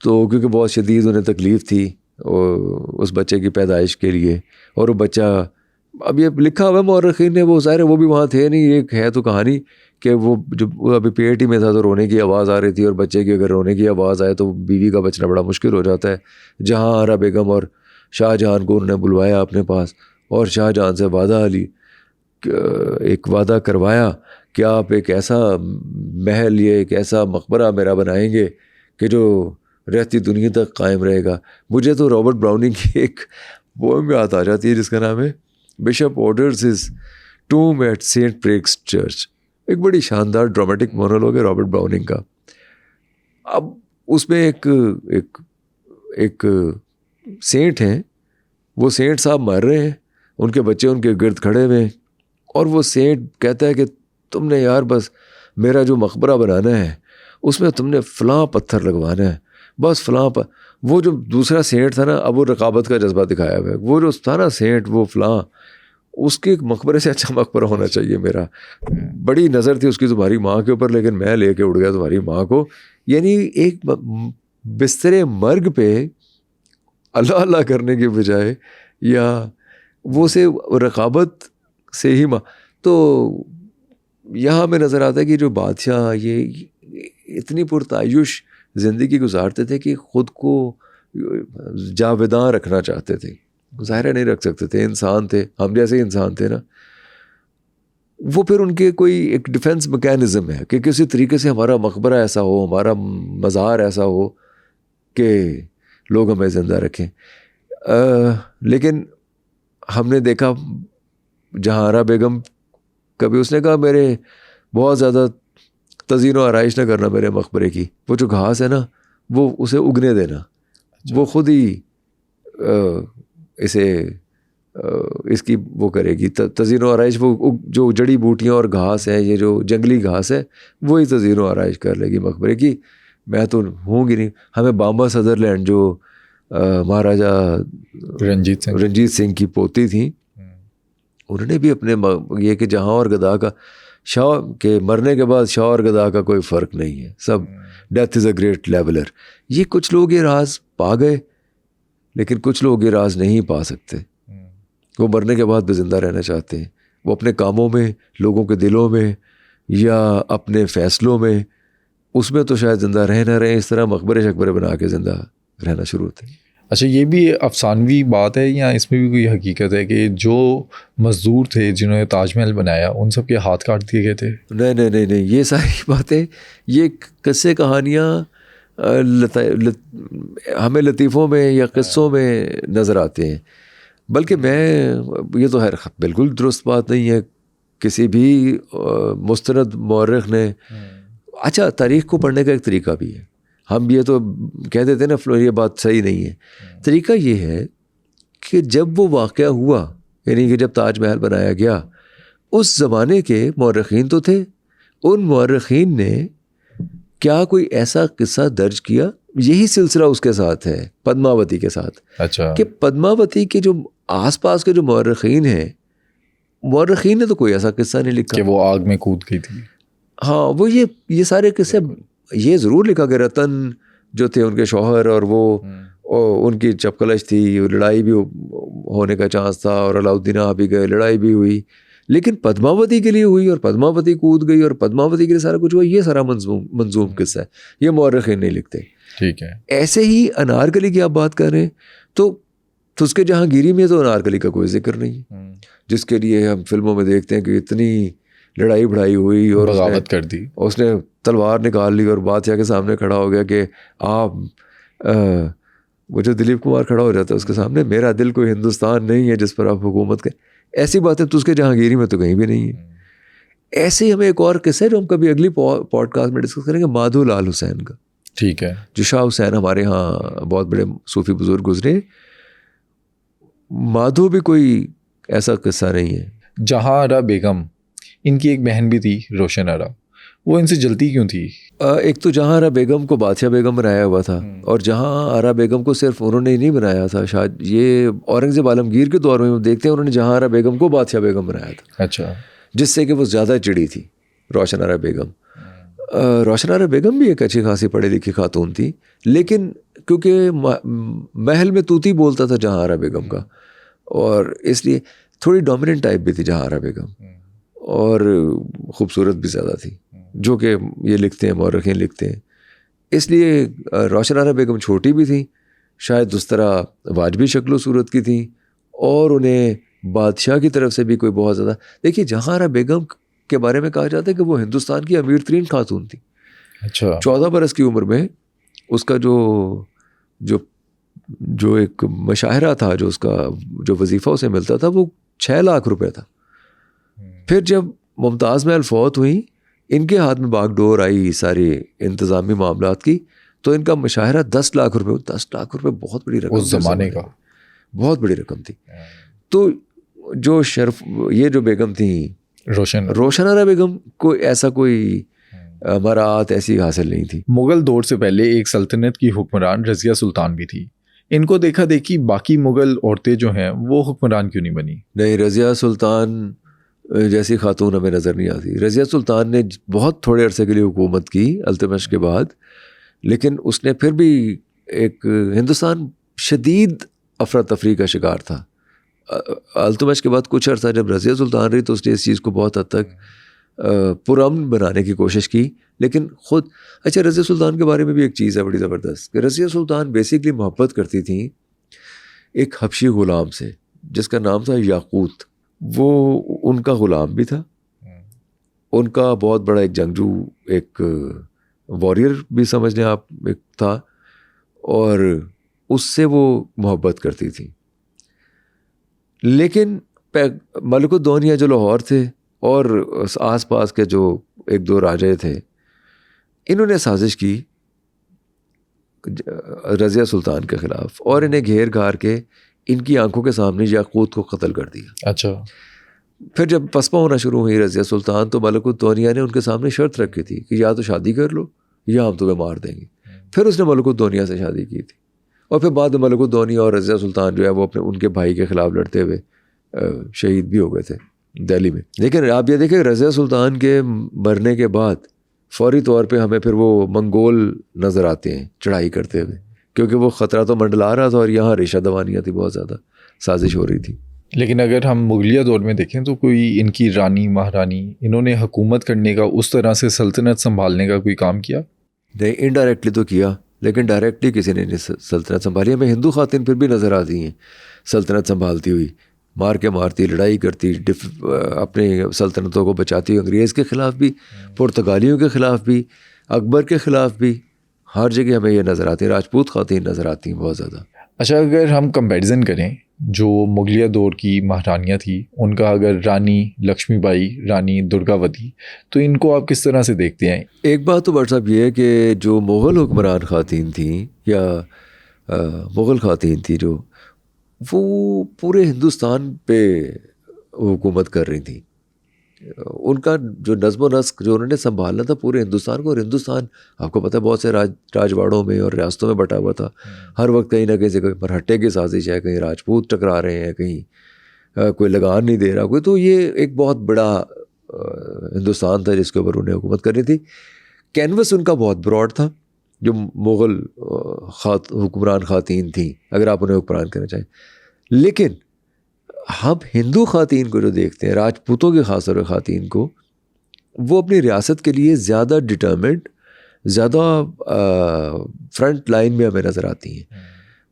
تو کیونکہ بہت شدید انہیں تکلیف تھی اس بچے کی پیدائش کے لیے. اور وہ بچہ اب یہ لکھا ہوا ہے مورخین نے, وہ ظاہر ہے وہ بھی وہاں تھے نہیں, ایک ہے تو کہانی کہ وہ جب ابھی پیٹ ہی میں تھا تو رونے کی آواز آ رہی تھی, اور بچے کی اگر رونے کی آواز آئے تو بیوی کا بچنا بڑا مشکل ہو جاتا ہے. جہاں آرا بیگم اور شاہ جہان کو انہوں نے بلوایا اپنے پاس اور شاہ جہان سے وعدہ لی, ایک وعدہ کروایا کہ آپ ایک ایسا محل یا ایک ایسا مقبرہ میرا بنائیں گے کہ جو رہتی دنیا تک قائم رہے گا. مجھے تو رابرٹ براؤننگ کی ایک پوئم یاد آ جاتی ہے جس کا نام ہے bishop orders his tomb at saint Praxed's church. ایک بڑی شاندار ڈرامیٹک مونولوگ ہے رابرٹ براؤننگ کا. اب اس میں ایک سینٹ ہیں, وہ سینٹ صاحب مر رہے ہیں, ان کے بچے ان کے گرد کھڑے ہوئے ہیں, اور وہ سینٹ کہتا ہے کہ تم نے یار بس میرا جو مقبرہ بنانا ہے اس میں تم نے فلاں پتھر لگوانا ہے, بس فلاں وہ جو دوسرا سینٹ تھا نا, اب وہ رقابت کا جذبہ دکھایا ہوا ہے, وہ جو تھا نا سینٹ وہ فلاں, اس کے مقبرے سے اچھا مقبرہ ہونا چاہیے میرا. بڑی نظر تھی اس کی تمہاری ماں کے اوپر, لیکن میں لے کے اڑ گیا تمہاری ماں کو. یعنی ایک بستر مرگ پہ اللہ اللہ کرنے کے بجائے یا وہ سے رقابت سے ہی تو یہاں میں نظر آتا ہے کہ جو بادشاہ یہ اتنی پرتعیش زندگی گزارتے تھے کہ خود کو جاویداں رکھنا چاہتے تھے. ظاہر نہیں رکھ سکتے تھے, انسان تھے, ہم جیسے انسان تھے نا. وہ پھر ان کے کوئی ایک ڈیفینس میکینزم ہے کہ کسی طریقے سے ہمارا مقبرہ ایسا ہو, ہمارا مزار ایسا ہو کہ لوگ ہمیں زندہ رکھیں. لیکن ہم نے دیکھا جہاں آرا بیگم کبھی اس نے کہا میرے بہت زیادہ تزئین و آرائش نہ کرنا میرے مقبرے کی, وہ جو گھاس ہے نا وہ اسے اگنے دینا, وہ خود ہی اسے اس کی وہ کرے گی تزئین و آرائش, وہ جو جڑی بوٹیاں اور گھاس ہے, یہ جو جنگلی گھاس ہے وہی تزئین و آرائش کر لے گی مقبرے کی. میں تو ہوں گی نہیں. ہمیں بامبا سدرلینڈ جو مہاراجا رنجیت سنگھ کی پوتی تھیں, انہوں نے بھی اپنے یہ کہ جہاں اور گدا کا شاہ کے مرنے کے بعد شاہ اور گدا کا کوئی فرق نہیں ہے, سب death is a great leveller. یہ کچھ لوگ یہ راز پا گئے, لیکن کچھ لوگ یہ راز نہیں پا سکتے. وہ مرنے کے بعد بھی زندہ رہنا چاہتے ہیں, وہ اپنے کاموں میں, لوگوں کے دلوں میں, یا اپنے فیصلوں میں, اس میں تو شاید زندہ رہ نہ رہے, اس طرح مقبرے شقبرے بنا کے زندہ رہنا شروع ہوتے ہیں. اچھا, یہ بھی افسانوی بات ہے یا اس میں بھی کوئی حقیقت ہے کہ جو مزدور تھے جنہوں نے تاج محل بنایا ان سب کے ہاتھ کاٹ دیے گئے تھے؟ نہیں, یہ ساری باتیں یہ قصے کہانیاں ہمیں لطیفوں میں یا قصوں میں نظر آتے ہیں. بلکہ یہ تو خیر بالکل درست بات نہیں ہے. کسی بھی مستند مورخ نے, اچھا تاریخ کو پڑھنے کا ایک طریقہ بھی ہے. ہم یہ تو کہہ دیتے نا یہ بات صحیح نہیں ہے. طریقہ یہ ہے کہ جب وہ واقعہ ہوا, یعنی کہ جب تاج محل بنایا گیا, اس زمانے کے مورخین تو تھے, ان مورخین نے کیا کوئی ایسا قصہ درج کیا. یہی سلسلہ اس کے ساتھ ہے پدماوتی کے ساتھ. اچھا, کہ پدماوتی کے جو آس پاس کے جو مورخین ہیں, مورخین نے تو کوئی ایسا قصہ نہیں لکھا کہ وہ آگ میں کود گئی تھی. ہاں, وہ یہ سارے قصے یہ ضرور لکھا کہ رتن جو تھے ان کے شوہر, اور وہ ان کی چپکلش تھی, لڑائی بھی ہونے کا چانس تھا, اور علاؤالدین آپ بھی گئے, لڑائی بھی ہوئی, لیکن پدماوتی کے لیے ہوئی اور پدماوتی کود گئی اور پدماوتی کے لیے سارا کچھ ہوا. یہ سارا منظوم قصہ ہے, یہ مورخین نہیں لکھتے. ٹھیک ہے. ایسے ہی انارکلی کی آپ بات کر رہے ہیں تو اس کے جہانگیری میں تو انارکلی کا کوئی ذکر نہیں ہے, جس کے لیے ہم فلموں میں دیکھتے ہیں کہ اتنی لڑائی بڑھائی ہوئی اور بغاوت کر دی, اس نے تلوار نکال لی اور بادشاہ کے سامنے کھڑا ہو گیا کہ آپ وہ جو دلیپ کمار کھڑا ہو جاتا ہے اس کے سامنے, میرا دل کوئی ہندوستان نہیں ہے جس پر آپ حکومت کریں. ایسی باتیں تو اس کے جہانگیری میں تو کہیں بھی نہیں ہیں. ایسے ہی ہمیں ایک اور قصہ ہے جو ہم کبھی اگلی پوڈ کاسٹ میں ڈسکس کریں گے, مادھو لال حسین کا. ٹھیک ہے. جو شاہ حسین ہمارے ہاں بہت بڑے صوفی بزرگ گزرے, مادھو بھی کوئی ایسا قصہ نہیں ہے. جہاں آرا بیگم, ان کی ایک بہن بھی تھی روشن آرا, وہ ان سے جلتی کیوں تھی؟ ایک تو جہاں آرا بیگم کو بادشاہ بیگم بنایا ہوا تھا, اور جہاں آرا بیگم کو صرف انہوں نے ہی نہیں بنایا تھا, شاید یہ اورنگزیب عالمگیر کے دور میں دیکھتے ہیں انہوں نے جہاں آرا بیگم کو بادشاہ بیگم بنایا تھا. اچھا. جس سے کہ وہ زیادہ چڑی تھی روشن آرا بیگم. روشن آرا بیگم بھی ایک اچھی خاصی پڑھی لکھی خاتون تھی, لیکن کیونکہ محل میں طوطی بولتا تھا جہاں آرا بیگم کا, اور اس لیے تھوڑی ڈومیننٹ ٹائپ بھی تھی جہاں آرا بیگم, اور خوبصورت بھی زیادہ تھی, جو کہ یہ لکھتے ہیں مورخین لکھتے ہیں. اس لیے روشن آرا بیگم چھوٹی بھی تھیں, شاید اس طرح واجبی شکل و صورت کی تھیں, اور انہیں بادشاہ کی طرف سے بھی کوئی بہت زیادہ. دیکھیے جہاں آرا بیگم کے بارے میں کہا جاتا ہے کہ وہ ہندوستان کی امیر ترین خاتون تھی. اچھا. 14 برس کی عمر میں اس کا جو ایک مشاہرہ تھا, جو اس کا جو وظیفہ اسے ملتا تھا, وہ 6 لاکھ روپے تھا. پھر جب ممتاز محل فوت ہوئیں, ان کے ہاتھ میں باغ ڈور آئی ساری انتظامی معاملات کی, تو ان کا مشاہرہ 10 لاکھ روپے. 10 لاکھ روپے بہت بڑی رقم, اس زمانے کا بہت بڑی رقم تھی. تو جو یہ جو بیگم تھیں روشن آرا بیگم کو ایسا کوئی مراعات ایسی حاصل نہیں تھی. مغل دور سے پہلے ایک سلطنت کی حکمران رضیہ سلطان بھی تھی. ان کو دیکھا دیکھی باقی مغل عورتیں جو ہیں وہ حکمران کیوں نہیں بنی؟ نہیں, رضیہ سلطان جیسی خاتون ہمیں نظر نہیں آتی. رضیہ سلطان نے بہت تھوڑے عرصے کے لیے حکومت کی التمش کے بعد, لیکن اس نے پھر بھی ایک ہندوستان شدید افراتفری کا شکار تھا. التمش کے بعد کچھ عرصہ جب رضیہ سلطان رہی تو اس نے اس چیز کو بہت حد تک پرامن بنانے کی کوشش کی, لیکن خود. اچھا, رضیہ سلطان کے بارے میں بھی ایک چیز ہے بڑی زبردست, کہ رضیہ سلطان بیسکلی محبت کرتی تھیں ایک حبشی غلام سے جس کا نام تھا یاقوت. وہ ان کا غلام بھی تھا, ان کا بہت بڑا ایک جنگجو, ایک واریر بھی سمجھ لیں آپ ایک تھا, اور اس سے وہ محبت کرتی تھی. لیکن ملک الدنیا جو لاہور تھے اور آس پاس کے جو 1-2 راجے تھے, انہوں نے سازش کی رضیہ سلطان کے خلاف, اور انہیں گھیر گھار کے ان کی آنکھوں کے سامنے یاقوت کو قتل کر دیا. اچھا. پھر جب پسپا ہونا شروع ہوئی رضیہ سلطان, تو ملک الدنیا نے ان کے سامنے شرط رکھی تھی کہ یا تو شادی کر لو یا ہم تمہیں مار دیں گے. پھر اس نے ملک الدنیا سے شادی کی تھی, اور پھر بعد میں ملک الدنیا اور رضیہ سلطان جو ہے وہ ان کے بھائی کے خلاف لڑتے ہوئے شہید بھی ہو گئے تھے دہلی میں. لیکن آپ یہ دیکھیں رضیہ سلطان کے مرنے کے بعد فوری طور پہ ہمیں پھر وہ منگول نظر آتے ہیں چڑھائی کرتے ہوئے, کیونکہ وہ خطرہ تو منڈلا رہا تھا, اور یہاں ریشہ دوانیاں تھی, بہت زیادہ سازش ہو رہی تھی. لیکن اگر ہم مغلیہ دور میں دیکھیں تو کوئی ان کی رانی مہارانی انہوں نے حکومت کرنے کا, اس طرح سے سلطنت سنبھالنے کا کوئی کام کیا؟ نہیں, انڈائریکٹلی تو کیا, لیکن ڈائریکٹلی کسی نے نہیں سلطنت سنبھالی. ہمیں ہندو خواتین پھر بھی نظر آتی ہیں سلطنت سنبھالتی ہوئی, مار کے مارتی, لڑائی کرتی, اپنے سلطنتوں کو بچاتی, انگریز کے خلاف بھی, پرتگالیوں کے خلاف بھی, اکبر کے خلاف بھی, ہر جگہ ہمیں یہ نظر آتی ہیں. راجپوت خواتین نظر آتی ہیں بہت زیادہ. اچھا, اگر ہم کمپیریزن کریں جو مغلیہ دور کی مہارانیاں تھیں ان کا, اگر رانی لکشمی بائی, رانی درگاوتی, تو ان کو آپ کس طرح سے دیکھتے ہیں؟ ایک بات تو بٹ صاحب یہ ہے کہ جو مغل حکمران خواتین تھیں یا مغل خواتین تھیں جو, وہ پورے ہندوستان پہ حکومت کر رہی تھیں. ان کا جو نظم و نسق جو انہوں نے سنبھالنا تھا پورے ہندوستان کو, اور ہندوستان آپ کو پتہ ہے بہت سے راجواڑوں میں اور ریاستوں میں بٹا ہوا تھا. ہر وقت کہیں نہ کہیں سے کوئی مرہٹے کی سازش ہے, کہیں راجپوت ٹکرا رہے ہیں, کہیں کوئی لگان نہیں دے رہا کوئی. تو یہ ایک بہت بڑا ہندوستان تھا جس کے اوپر انہیں حکومت کرنی تھی. کینوس ان کا بہت براڈ تھا, جو مغل حکمران خواتین تھیں, اگر آپ انہیں حکمران کرنا چاہیں. لیکن ہم ہندو خواتین کو جو دیکھتے ہیں, راجپوتوں کے خاص طور پر خواتین کو, وہ اپنی ریاست کے لیے زیادہ ڈٹرمنٹ, زیادہ فرنٹ لائن میں ہمیں نظر آتی ہیں.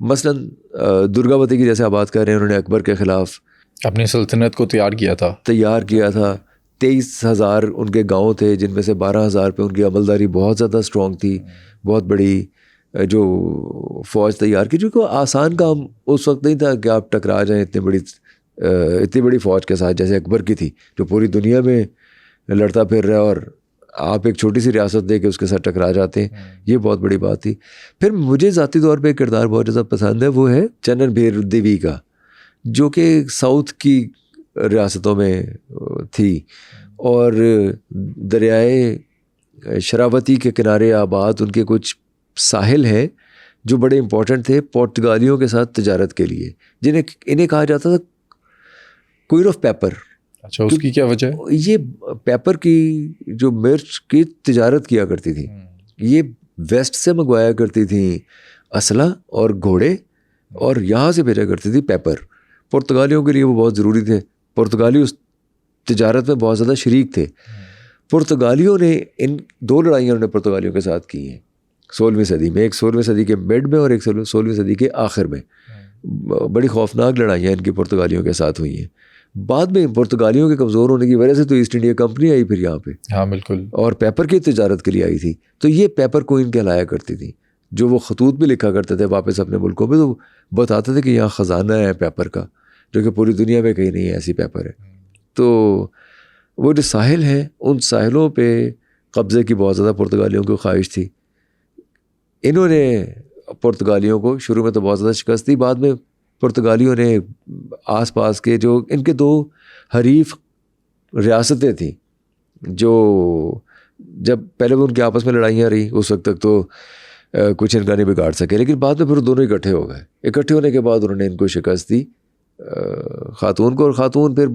مثلاً درگاوتی کی جیسے آپ بات کر رہے ہیں, انہوں نے اکبر کے خلاف اپنی سلطنت کو تیار کیا تھا. 23,000 ان کے گاؤں تھے, جن میں سے 12,000 پہ ان کی عملداری بہت زیادہ اسٹرانگ تھی. بہت بڑی جو فوج تیار کی, جو کہ آسان کام اس وقت نہیں تھا کہ آپ ٹکرا جائیں اتنی بڑی فوج کے ساتھ جیسے اکبر کی تھی, جو پوری دنیا میں لڑتا پھر رہا, اور آپ ایک چھوٹی سی ریاست دے کے اس کے ساتھ ٹکرا جاتے ہیں. یہ بہت بڑی بات تھی. پھر مجھے ذاتی طور پہ ایک کردار بہت زیادہ پسند ہے, وہ ہے چنن بھیر دیوی کا, جو کہ ساؤتھ کی ریاستوں میں تھی, اور دریائے شراوتی کے کنارے آباد ان کے کچھ ساحل ہیں جو بڑے امپورٹنٹ تھے پرتگالیوں کے ساتھ تجارت کے لیے, انہیں کہا جاتا تھا کوئن آف پیپر, اچھا اس کی کیا وجہ ہے؟ یہ پیپر کی جو مرچ کی تجارت کیا کرتی تھی، یہ ویسٹ سے منگوایا کرتی تھیں اسلحہ اور گھوڑے، اور یہاں سے بھیجا کرتی تھی پیپر. پرتگالیوں کے لیے وہ بہت ضروری تھے، پرتگالی اس تجارت میں بہت زیادہ شریک تھے. پرتگالیوں نے ان 2 لڑائیاں انہوں نے پرتگالیوں کے ساتھ کی ہیں 16ویں صدی میں، ایک 16ویں صدی کے مڈ میں اور ایک 16ویں صدی کے آخر میں. بڑی خوفناک لڑائیاں ان کی پرتگالیوں کے ساتھ ہوئی ہیں. بعد میں پرتگالیوں کے کمزور ہونے کی وجہ سے تو ایسٹ انڈیا کمپنی آئی پھر یہاں پہ. ہاں بالکل. اور پیپر کی تجارت کے لیے آئی تھی. تو یہ پیپر کوئن کہلایا کرتی تھی، جو وہ خطوط بھی لکھا کرتے تھے واپس اپنے ملکوں میں، تو بتاتے تھے کہ یہاں خزانہ ہے پیپر کا، جو کہ پوری دنیا میں کہیں نہیں ہے ایسی پیپر ہے. تو وہ جو ساحل ہیں ان ساحلوں پہ قبضے کی بہت زیادہ پرتگالیوں کو خواہش تھی. انہوں نے پرتگالیوں کو شروع میں تو بہت زیادہ شکست دی، بعد میں پرتگالیوں نے آس پاس کے جو ان کے 2 حریف ریاستیں تھیں، جو جب پہلے وہ ان کے آپس میں لڑائیاں رہیں اس وقت تک تو کچھ ان کا نہیں بگاڑ سکے، لیکن بعد میں پھر دونوں اکٹھے ہو گئے. اکٹھے ہونے کے بعد انہوں نے ان کو شکست دی خاتون کو، اور خاتون پھر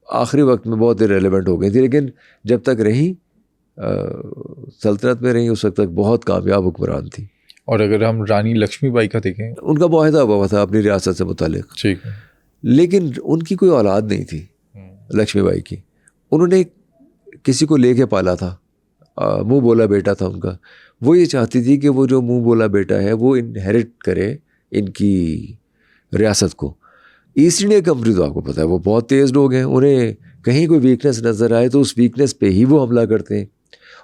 آخری وقت میں بہت ریلیونٹ ہو گئی تھی، لیکن جب تک رہیں سلطنت میں رہیں اس وقت تک بہت کامیاب حکمران تھی. اور اگر ہم رانی لکشمی بائی کا دیکھیں، ان کا معاہدہ ہوا تھا اپنی ریاست سے متعلق، ٹھیک ہے، لیکن ان کی کوئی اولاد نہیں تھی لکشمی بائی کی. انہوں نے کسی کو لے کے پالا تھا، منہ بولا بیٹا تھا ان کا. وہ یہ چاہتی تھی کہ وہ جو منہ بولا بیٹا ہے وہ انہیرٹ کرے ان کی ریاست کو. ایسٹ انڈیا کمپنی تو آپ کو پتہ ہے وہ بہت تیز لوگ ہیں، انہیں کہیں کوئی ویکنیس نظر آئے تو اس ویکنیس پہ ہی وہ حملہ کرتے ہیں.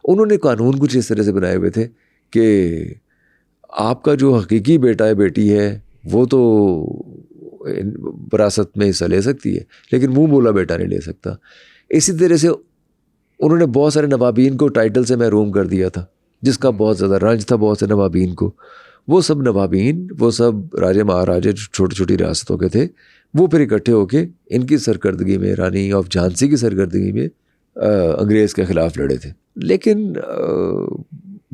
انہوں نے قانون کچھ اس طرح سے بنائے ہوئے تھے کہ آپ کا جو حقیقی بیٹا ہے بیٹی ہے وہ تو وراثت میں حصہ لے سکتی ہے، لیکن منہ بولا بیٹا نہیں لے سکتا. اسی طرح سے انہوں نے بہت سارے نوابین کو ٹائٹل سے محروم کر دیا تھا، جس کا بہت زیادہ رنج تھا بہت سے نوابین کو. وہ سب نوابین، وہ سب راجے مہاراجے جو چھوٹی چھوٹی ریاستوں کے تھے، وہ پھر اکٹھے ہو کے ان کی سرکردگی میں، رانی آف جھانسی کی سرکردگی میں انگریز کے خلاف لڑے تھے. لیکن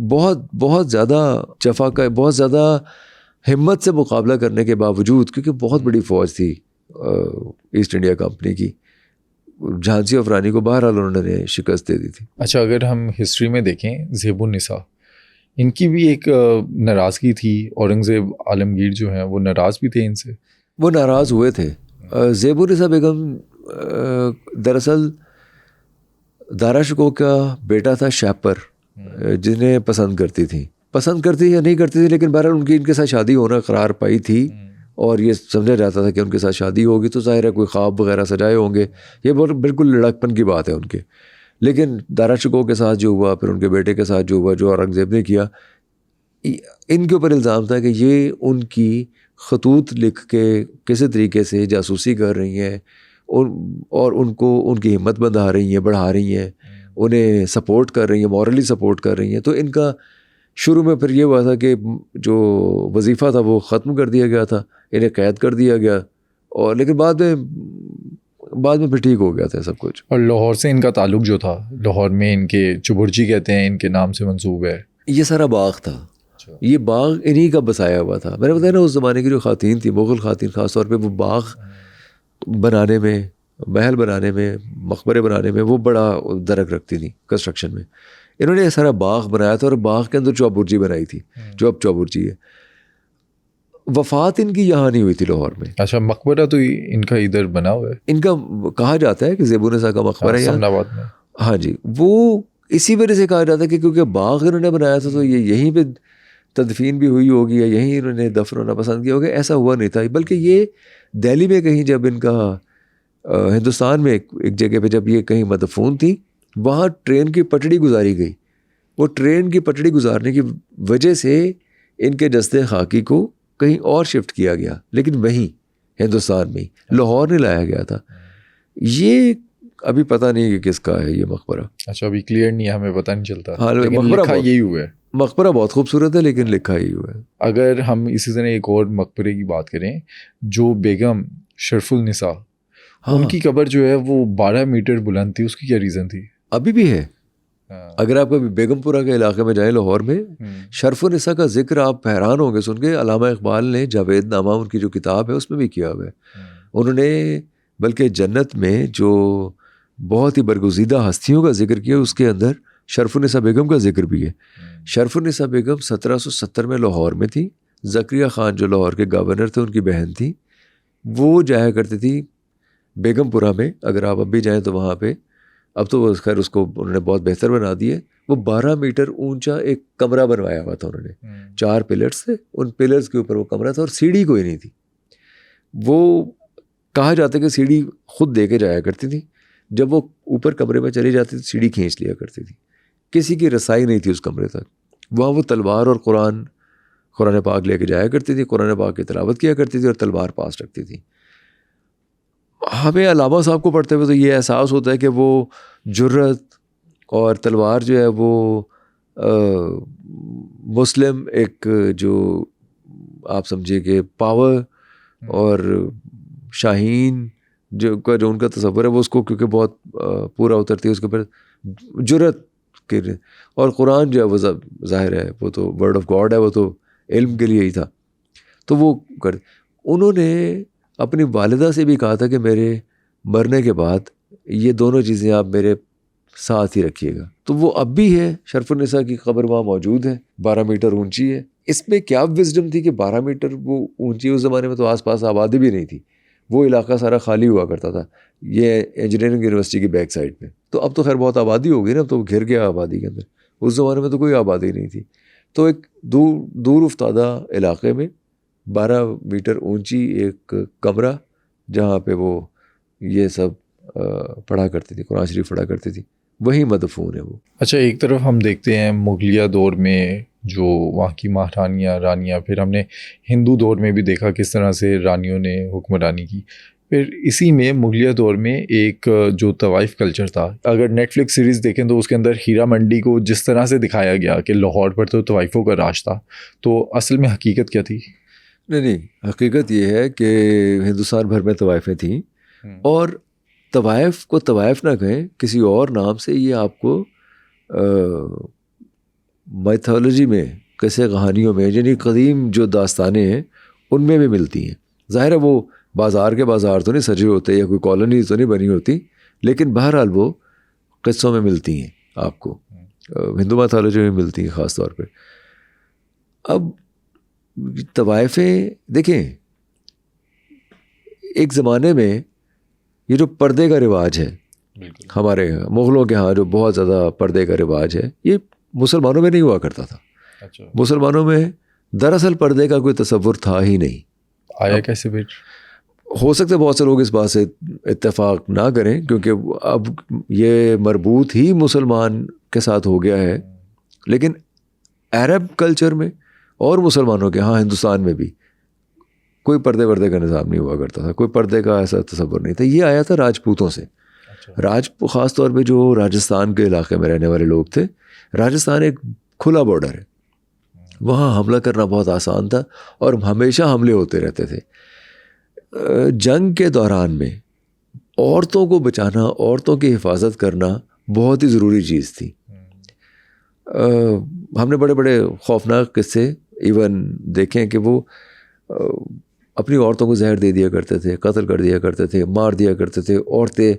بہت زیادہ جفا کا، بہت زیادہ ہمت سے مقابلہ کرنے کے باوجود، کیونکہ بہت بڑی فوج تھی ایسٹ انڈیا کمپنی کی، جھانسی آف رانی کو بہرحال انہوں نے شکست دے دی تھی. اچھا اگر ہم ہسٹری میں دیکھیں، زیب النساء، ان کی بھی ایک ناراضگی تھی. اورنگزیب عالمگیر جو ہیں وہ ناراض بھی تھے ان سے، وہ ناراض ہوئے تھے. زیب النساء بیگم دراصل دارا شکوہ کا بیٹا تھا شاپر، جنہیں پسند کرتی تھی یا نہیں کرتی تھی، لیکن بہرحال ان کے ساتھ شادی ہونا قرار پائی تھی، اور یہ سمجھا جاتا تھا کہ ان کے ساتھ شادی ہوگی تو ظاہر ہے کوئی خواب وغیرہ سجائے ہوں گے. یہ بالکل لڑکپن کی بات ہے ان کے. لیکن دارا شکوہ کے ساتھ جو ہوا، پھر ان کے بیٹے کے ساتھ جو ہوا، جو اورنگزیب نے کیا، ان کے اوپر الزام تھا کہ یہ ان کی خطوط لکھ کے کسی طریقے سے جاسوسی کر رہی ہیں، اور ان کو ان کی ہمت بندھا رہی ہیں، بڑھا رہی ہیں، انہیں سپورٹ کر رہی ہیں، مورلی سپورٹ کر رہی ہیں. تو ان کا شروع میں پھر یہ ہوا تھا کہ جو وظیفہ تھا وہ ختم کر دیا گیا تھا، انہیں قید کر دیا گیا، اور لیکن بعد میں پھر ٹھیک ہو گیا تھا سب کچھ. اور لاہور سے ان کا تعلق جو تھا، لاہور میں ان کے چبرجی کہتے ہیں، ان کے نام سے منسوب ہے. یہ سارا باغ تھا، یہ باغ انہی کا بسایا ہوا تھا. میں نے بتایا نا اس زمانے کی جو خواتین تھی، مغل خواتین خاص طور پہ، وہ باغ بنانے میں، محل بنانے میں، مقبرے بنانے میں وہ بڑا درک رکھتی تھی کنسٹرکشن میں. انہوں نے یہ سارا باغ بنایا تھا، اور باغ کے اندر چوبرجی بنائی تھی، جو اب چوبرجی ہے. وفات ان کی یہاں نہیں ہوئی تھی لاہور میں. اچھا مقبرہ تو ان کا ادھر بنا ہوا ہے، ان کا کہا جاتا ہے کہ زیب النساء کا مقبرہ ہے سمن آباد میں. ہاں جی، وہ اسی وجہ سے کہا جاتا ہے کہ کیونکہ باغ انہوں نے بنایا تھا تو یہ یہیں پہ تدفین بھی ہوئی ہوگی، یا یہیں انہوں نے دفن ہونا پسند کیا ہوگا. ایسا ہوا نہیں تھا، بلکہ یہ دہلی میں کہیں، جب ان کا ہندوستان میں ایک جگہ پہ جب یہ کہیں مدفون تھی، وہاں ٹرین کی پٹڑی گزاری گئی. وہ ٹرین کی پٹڑی گزارنے کی وجہ سے ان کے جسد خاکی کو کہیں اور شفٹ کیا گیا، لیکن وہیں ہندوستان میں لاہور نہیں لایا گیا تھا. یہ ابھی پتہ نہیں کہ کس کا ہے یہ مقبرہ. اچھا ابھی کلیئر نہیں ہے، ہمیں پتہ نہیں چلتا. ہاں، لیکن لکھا یہی ہوا ہے. مقبرہ بہت خوبصورت ہے، لیکن لکھا ہی ہوا ہے. اگر ہم اسی طرح ایک اور مقبرے کی بات کریں، جو بیگم شرف النساء، ان کی قبر جو ہے وہ 12 میٹر بلند تھی. اس کی کیا ریزن تھی؟ ابھی بھی ہے. اگر آپ کبھی بیگم پورہ کے علاقے میں جائیں لاہور میں، شرف النساء کا ذکر آپ حیران ہوں گے سن کے. علامہ اقبال نے جاوید نامہ، ان کی جو کتاب ہے، اس میں بھی کیا ہوا ہے. انہوں نے بلکہ جنت میں جو بہت ہی برگزیدہ ہستیوں کا ذکر کیا اس کے اندر شرف النساء بیگم کا ذکر بھی ہے. شرف النساء بیگم 1770 میں لاہور میں تھی. زکریا خان جو لاہور کے گورنر تھے ان کی بہن تھی. وہ جایا کرتی تھی بیگم پورہ میں. اگر آپ اب بھی جائیں تو وہاں پہ, اب تو خیر اس کو انہوں نے بہت بہتر بنا دی ہے. وہ 12 میٹر اونچا ایک کمرہ بنوایا ہوا تھا انہوں نے. 4 پلرس تھے, ان پلرس کے اوپر وہ کمرہ تھا اور سیڑھی کوئی نہیں تھی. وہ کہا جاتا ہے کہ سیڑھی خود دے کے جایا کرتی تھی. جب وہ اوپر کمرے میں چلی جاتی تھی سیڑھی کھینچ لیا کرتی تھی. کسی کی رسائی نہیں تھی اس کمرے تک. وہاں وہ تلوار اور قرآن پاک لے کے جایا کرتی تھی, قرآن پاک کی تلاوت کیا کرتی تھی اور تلوار پاس رکھتی تھی. ہمیں علامہ صاحب کو پڑھتے ہوئے تو یہ احساس ہوتا ہے کہ وہ جرت اور تلوار جو ہے وہ مسلم ایک جو آپ سمجھے کہ پاور اور شاہین جو ان کا تصور ہے وہ اس کو کیونکہ بہت پورا اترتی ہے اس کے اوپر جرت کے. اور قرآن جو ہے وہ ظاہر ہے وہ تو ورڈ آف گاڈ ہے, وہ تو علم کے لیے ہی تھا. تو وہ انہوں نے اپنی والدہ سے بھی کہا تھا کہ میرے مرنے کے بعد یہ دونوں چیزیں آپ میرے ساتھ ہی رکھیے گا. تو وہ اب بھی ہے, شرف النساء کی قبر وہاں موجود ہے, 12 میٹر اونچی ہے. اس میں کیا وزڈم تھی کہ 12 میٹر وہ اونچی, اس زمانے میں تو آس پاس آبادی بھی نہیں تھی, وہ علاقہ سارا خالی ہوا کرتا تھا. یہ انجینئرنگ یونیورسٹی کی بیک سائڈ پہ. تو اب تو خیر بہت آبادی ہو گئی نا, اب تو گھر گیا آبادی کے اندر. اس زمانے میں تو کوئی آبادی نہیں تھی. تو ایک دور افتادہ علاقے میں 12 میٹر اونچی ایک کمرہ جہاں پہ وہ یہ سب پڑھا کرتی تھی, قرآن شریف پڑھا کرتی تھی, وہی مدفون ہے وہ. اچھا, ایک طرف ہم دیکھتے ہیں مغلیہ دور میں جو وہاں کی مہارانیاں رانیاں, پھر ہم نے ہندو دور میں بھی دیکھا کس طرح سے رانیوں نے حکمرانی کی. پھر اسی میں مغلیہ دور میں ایک جو طوائف کلچر تھا, اگر نیٹ فلکس سیریز دیکھیں تو اس کے اندر ہیرا منڈی کو جس طرح سے دکھایا گیا کہ لاہور پر تو طوائفوں کا راج تھا, تو اصل میں حقیقت کیا تھی؟ نہیں, حقیقت یہ ہے کہ ہندوستان بھر میں طوائفیں تھیں, اور طوائف کو طوائف نہ کہیں, کسی اور نام سے یہ آپ کو میتھولوجی میں, قصے کہانیوں میں, یعنی قدیم جو داستانیں ہیں ان میں بھی ملتی ہیں. ظاہر ہے وہ بازار کے بازار تو نہیں سجے ہوتے یا کوئی کالونی تو نہیں بنی ہوتی, لیکن بہرحال وہ قصوں میں ملتی ہیں آپ کو, ہندو میتھولوجی میں ملتی ہیں خاص طور پہ. اب طوائفیں دیکھیں, ایک زمانے میں یہ جو پردے کا رواج ہے ہمارے مغلوں کے ہاں, جو بہت زیادہ پردے کا رواج ہے, یہ مسلمانوں میں نہیں ہوا کرتا تھا. مسلمانوں میں دراصل پردے کا کوئی تصور تھا ہی نہیں. آیا کیسے پھر؟ ہو سکتا ہے بہت سے لوگ اس بات سے اتفاق نہ کریں, کیونکہ اب یہ مربوط ہی مسلمان کے ساتھ ہو گیا ہے, لیکن عرب کلچر میں اور مسلمانوں کے ہاں ہندوستان میں بھی کوئی پردے کا نظام نہیں ہوا کرتا تھا, کوئی پردے کا ایسا تصور نہیں تھا. یہ آیا تھا راجپوتوں سے. خاص طور پہ جو راجستھان کے علاقے میں رہنے والے لوگ تھے. راجستھان ایک کھلا بارڈر ہے, وہاں حملہ کرنا بہت آسان تھا اور ہمیشہ حملے ہوتے رہتے تھے. جنگ کے دوران میں عورتوں کو بچانا, عورتوں کی حفاظت کرنا بہت ہی ضروری چیز تھی. ہم نے بڑے بڑے خوفناک قصے ایون دیکھیں کہ وہ اپنی عورتوں کو زہر دے دیا کرتے تھے, قتل کر دیا کرتے تھے, مار دیا کرتے تھے. عورتیں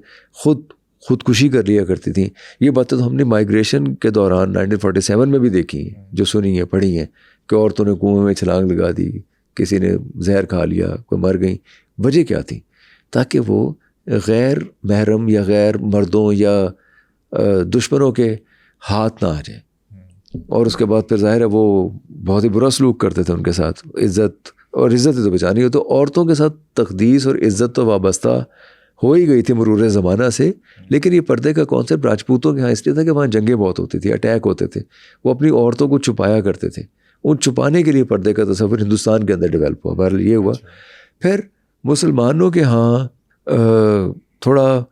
خودکشی کر لیا کرتی تھیں. یہ باتیں تو ہم نے مائیگریشن کے دوران 1947 میں بھی دیکھی ہیں, جو سنی ہیں پڑھی ہیں, کہ عورتوں نے کنویں میں چھلانگ لگا دی, کسی نے زہر کھا لیا, کوئی مر گئیں. وجہ کیا تھی؟ تاکہ وہ غیر محرم یا غیر مردوں یا دشمنوں کے ہاتھ نہ آ جائیں. اور اس کے بعد پھر ظاہر ہے وہ بہت ہی برا سلوک کرتے تھے ان کے ساتھ. عزت تو بچانی ہو, تو عورتوں کے ساتھ تقدیس اور عزت تو وابستہ ہو ہی گئی تھی مرور زمانہ سے. لیکن یہ پردے کا کانسیپٹ راجپوتوں کے ہاں اس لیے تھا کہ وہاں جنگیں بہت ہوتی تھی, اٹیک ہوتے تھے, وہ اپنی عورتوں کو چھپایا کرتے تھے. ان چھپانے کے لیے پردے کا تصور ہندوستان کے اندر ڈیولپ ہوا. بہرحال یہ ہوا. پھر مسلمانوں کے ہاں تھوڑا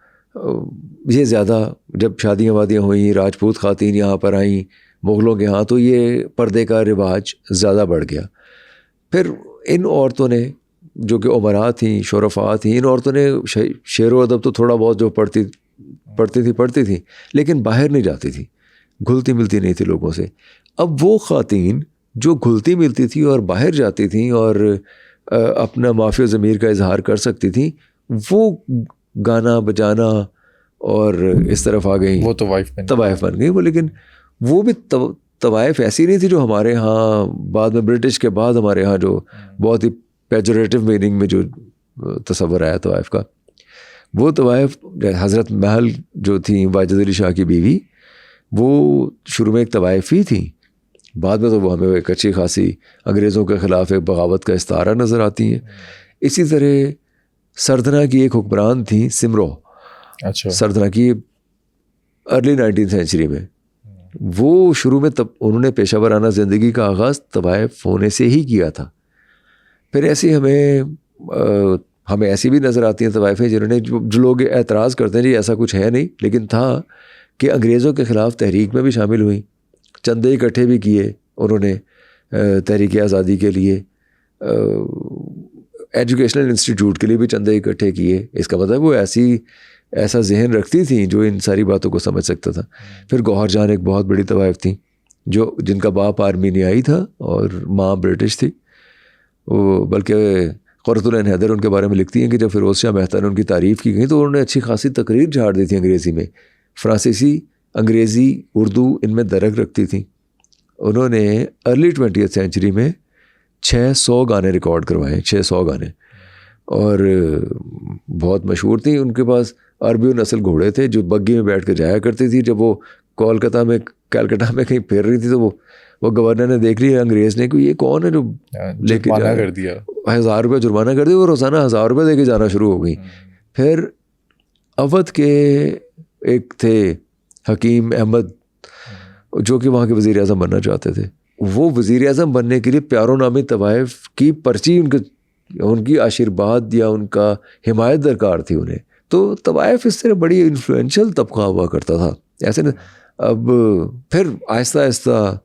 یہ زیادہ, جب شادیاں وادیاں ہوئیں, راجپوت خواتین یہاں پر آئیں مغلوں کے ہاں, تو یہ پردے کا رواج زیادہ بڑھ گیا. پھر ان عورتوں نے جو کہ عمرا تھیں, شرفاء تھیں, ان عورتوں نے شعر و ادب تو تھوڑا بہت جو پڑھتی تھیں, لیکن باہر نہیں جاتی تھیں, گھلتی ملتی نہیں تھی لوگوں سے. اب وہ خواتین جو گھلتی ملتی تھیں اور باہر جاتی تھیں اور اپنا معافی و ضمیر کا اظہار کر سکتی تھیں, وہ گانا بجانا اور اس طرف آ گئی, وہ طوائف بن گئی وہ. لیکن وہ بھی طوائف ایسی نہیں تھی جو ہمارے ہاں بعد میں برٹش کے بعد ہمارے ہاں جو بہت ہی پیجوریٹو میننگ میں جو تصور آیا طوائف کا. وہ طوائف حضرت محل جو تھیں واجد علی شاہ کی بیوی, وہ شروع میں ایک طوائف ہی تھیں, بعد میں تو وہ ہمیں ایک اچھی خاصی انگریزوں کے خلاف ایک بغاوت کا استعارہ نظر آتی ہیں. اسی طرح سردنا کی ایک حکمران تھیں سمرو. اچھا. سردنا کی ارلی 19 سینچری میں, وہ شروع میں انہوں نے پیشہ ورانہ زندگی کا آغاز طوائف ہونے سے ہی کیا تھا. پھر ایسی ہمیں ایسی بھی نظر آتی ہیں طوائفیں جنہوں نے جو لوگ اعتراض کرتے ہیں جی ایسا کچھ ہے نہیں, لیکن تھا کہ انگریزوں کے خلاف تحریک میں بھی شامل ہوئیں, چندے اکٹھے بھی کیے انہوں نے تحریک آزادی کے لیے, ایجوکیشنل انسٹیٹیوٹ کے لیے بھی چندے اکٹھے کیے. اس کا مطلب وہ ایسا ذہن رکھتی تھیں جو ان ساری باتوں کو سمجھ سکتا تھا. پھر گوہر جان ایک بہت بڑی طوائف تھیں جن کا باپ آرمینیائی تھا اور ماں برٹش تھی. وہ بلکہ قرۃ العین حیدر ان کے بارے میں لکھتی ہیں کہ جب فیروز شاہ مہتا نے ان کی تعریف کی گئی تو انہوں نے اچھی خاصی تقریر جھاڑ دی تھی انگریزی میں. فرانسیسی, انگریزی, اردو ان میں درک رکھتی تھیں. انہوں نے ارلی 20th سینچری میں 600 گانے ریکارڈ کروائے, 600 گانے, اور بہت مشہور تھیں. ان کے پاس عربی نسل گھوڑے تھے جو بگی میں بیٹھ کے جایا کرتی تھی. جب وہ کلکتہ میں کہیں پھیر رہی تھی تو وہ گورنر نے دیکھ لیا انگریز نے کہ یہ کون ہے جو لے کے جا کر دیا, 1000 روپے جرمانہ کر دیا. وہ روزانہ 1000 روپے دے کے جانا شروع ہو گئی. پھر اودھ کے ایک تھے حکیم احمد جو کہ وہاں کے وزیر اعظم بننا چاہتے تھے. وہ وزیر اعظم بننے کے لیے پیارو نامی طوائف کی پرچی ان کی آشیرواد یا ان کا حمایت درکار تھی انہیں. تو طوائف اس طرح بڑی انفلوئنشل طبقہ ہوا کرتا تھا ایسے. اب پھر آہستہ آہستہ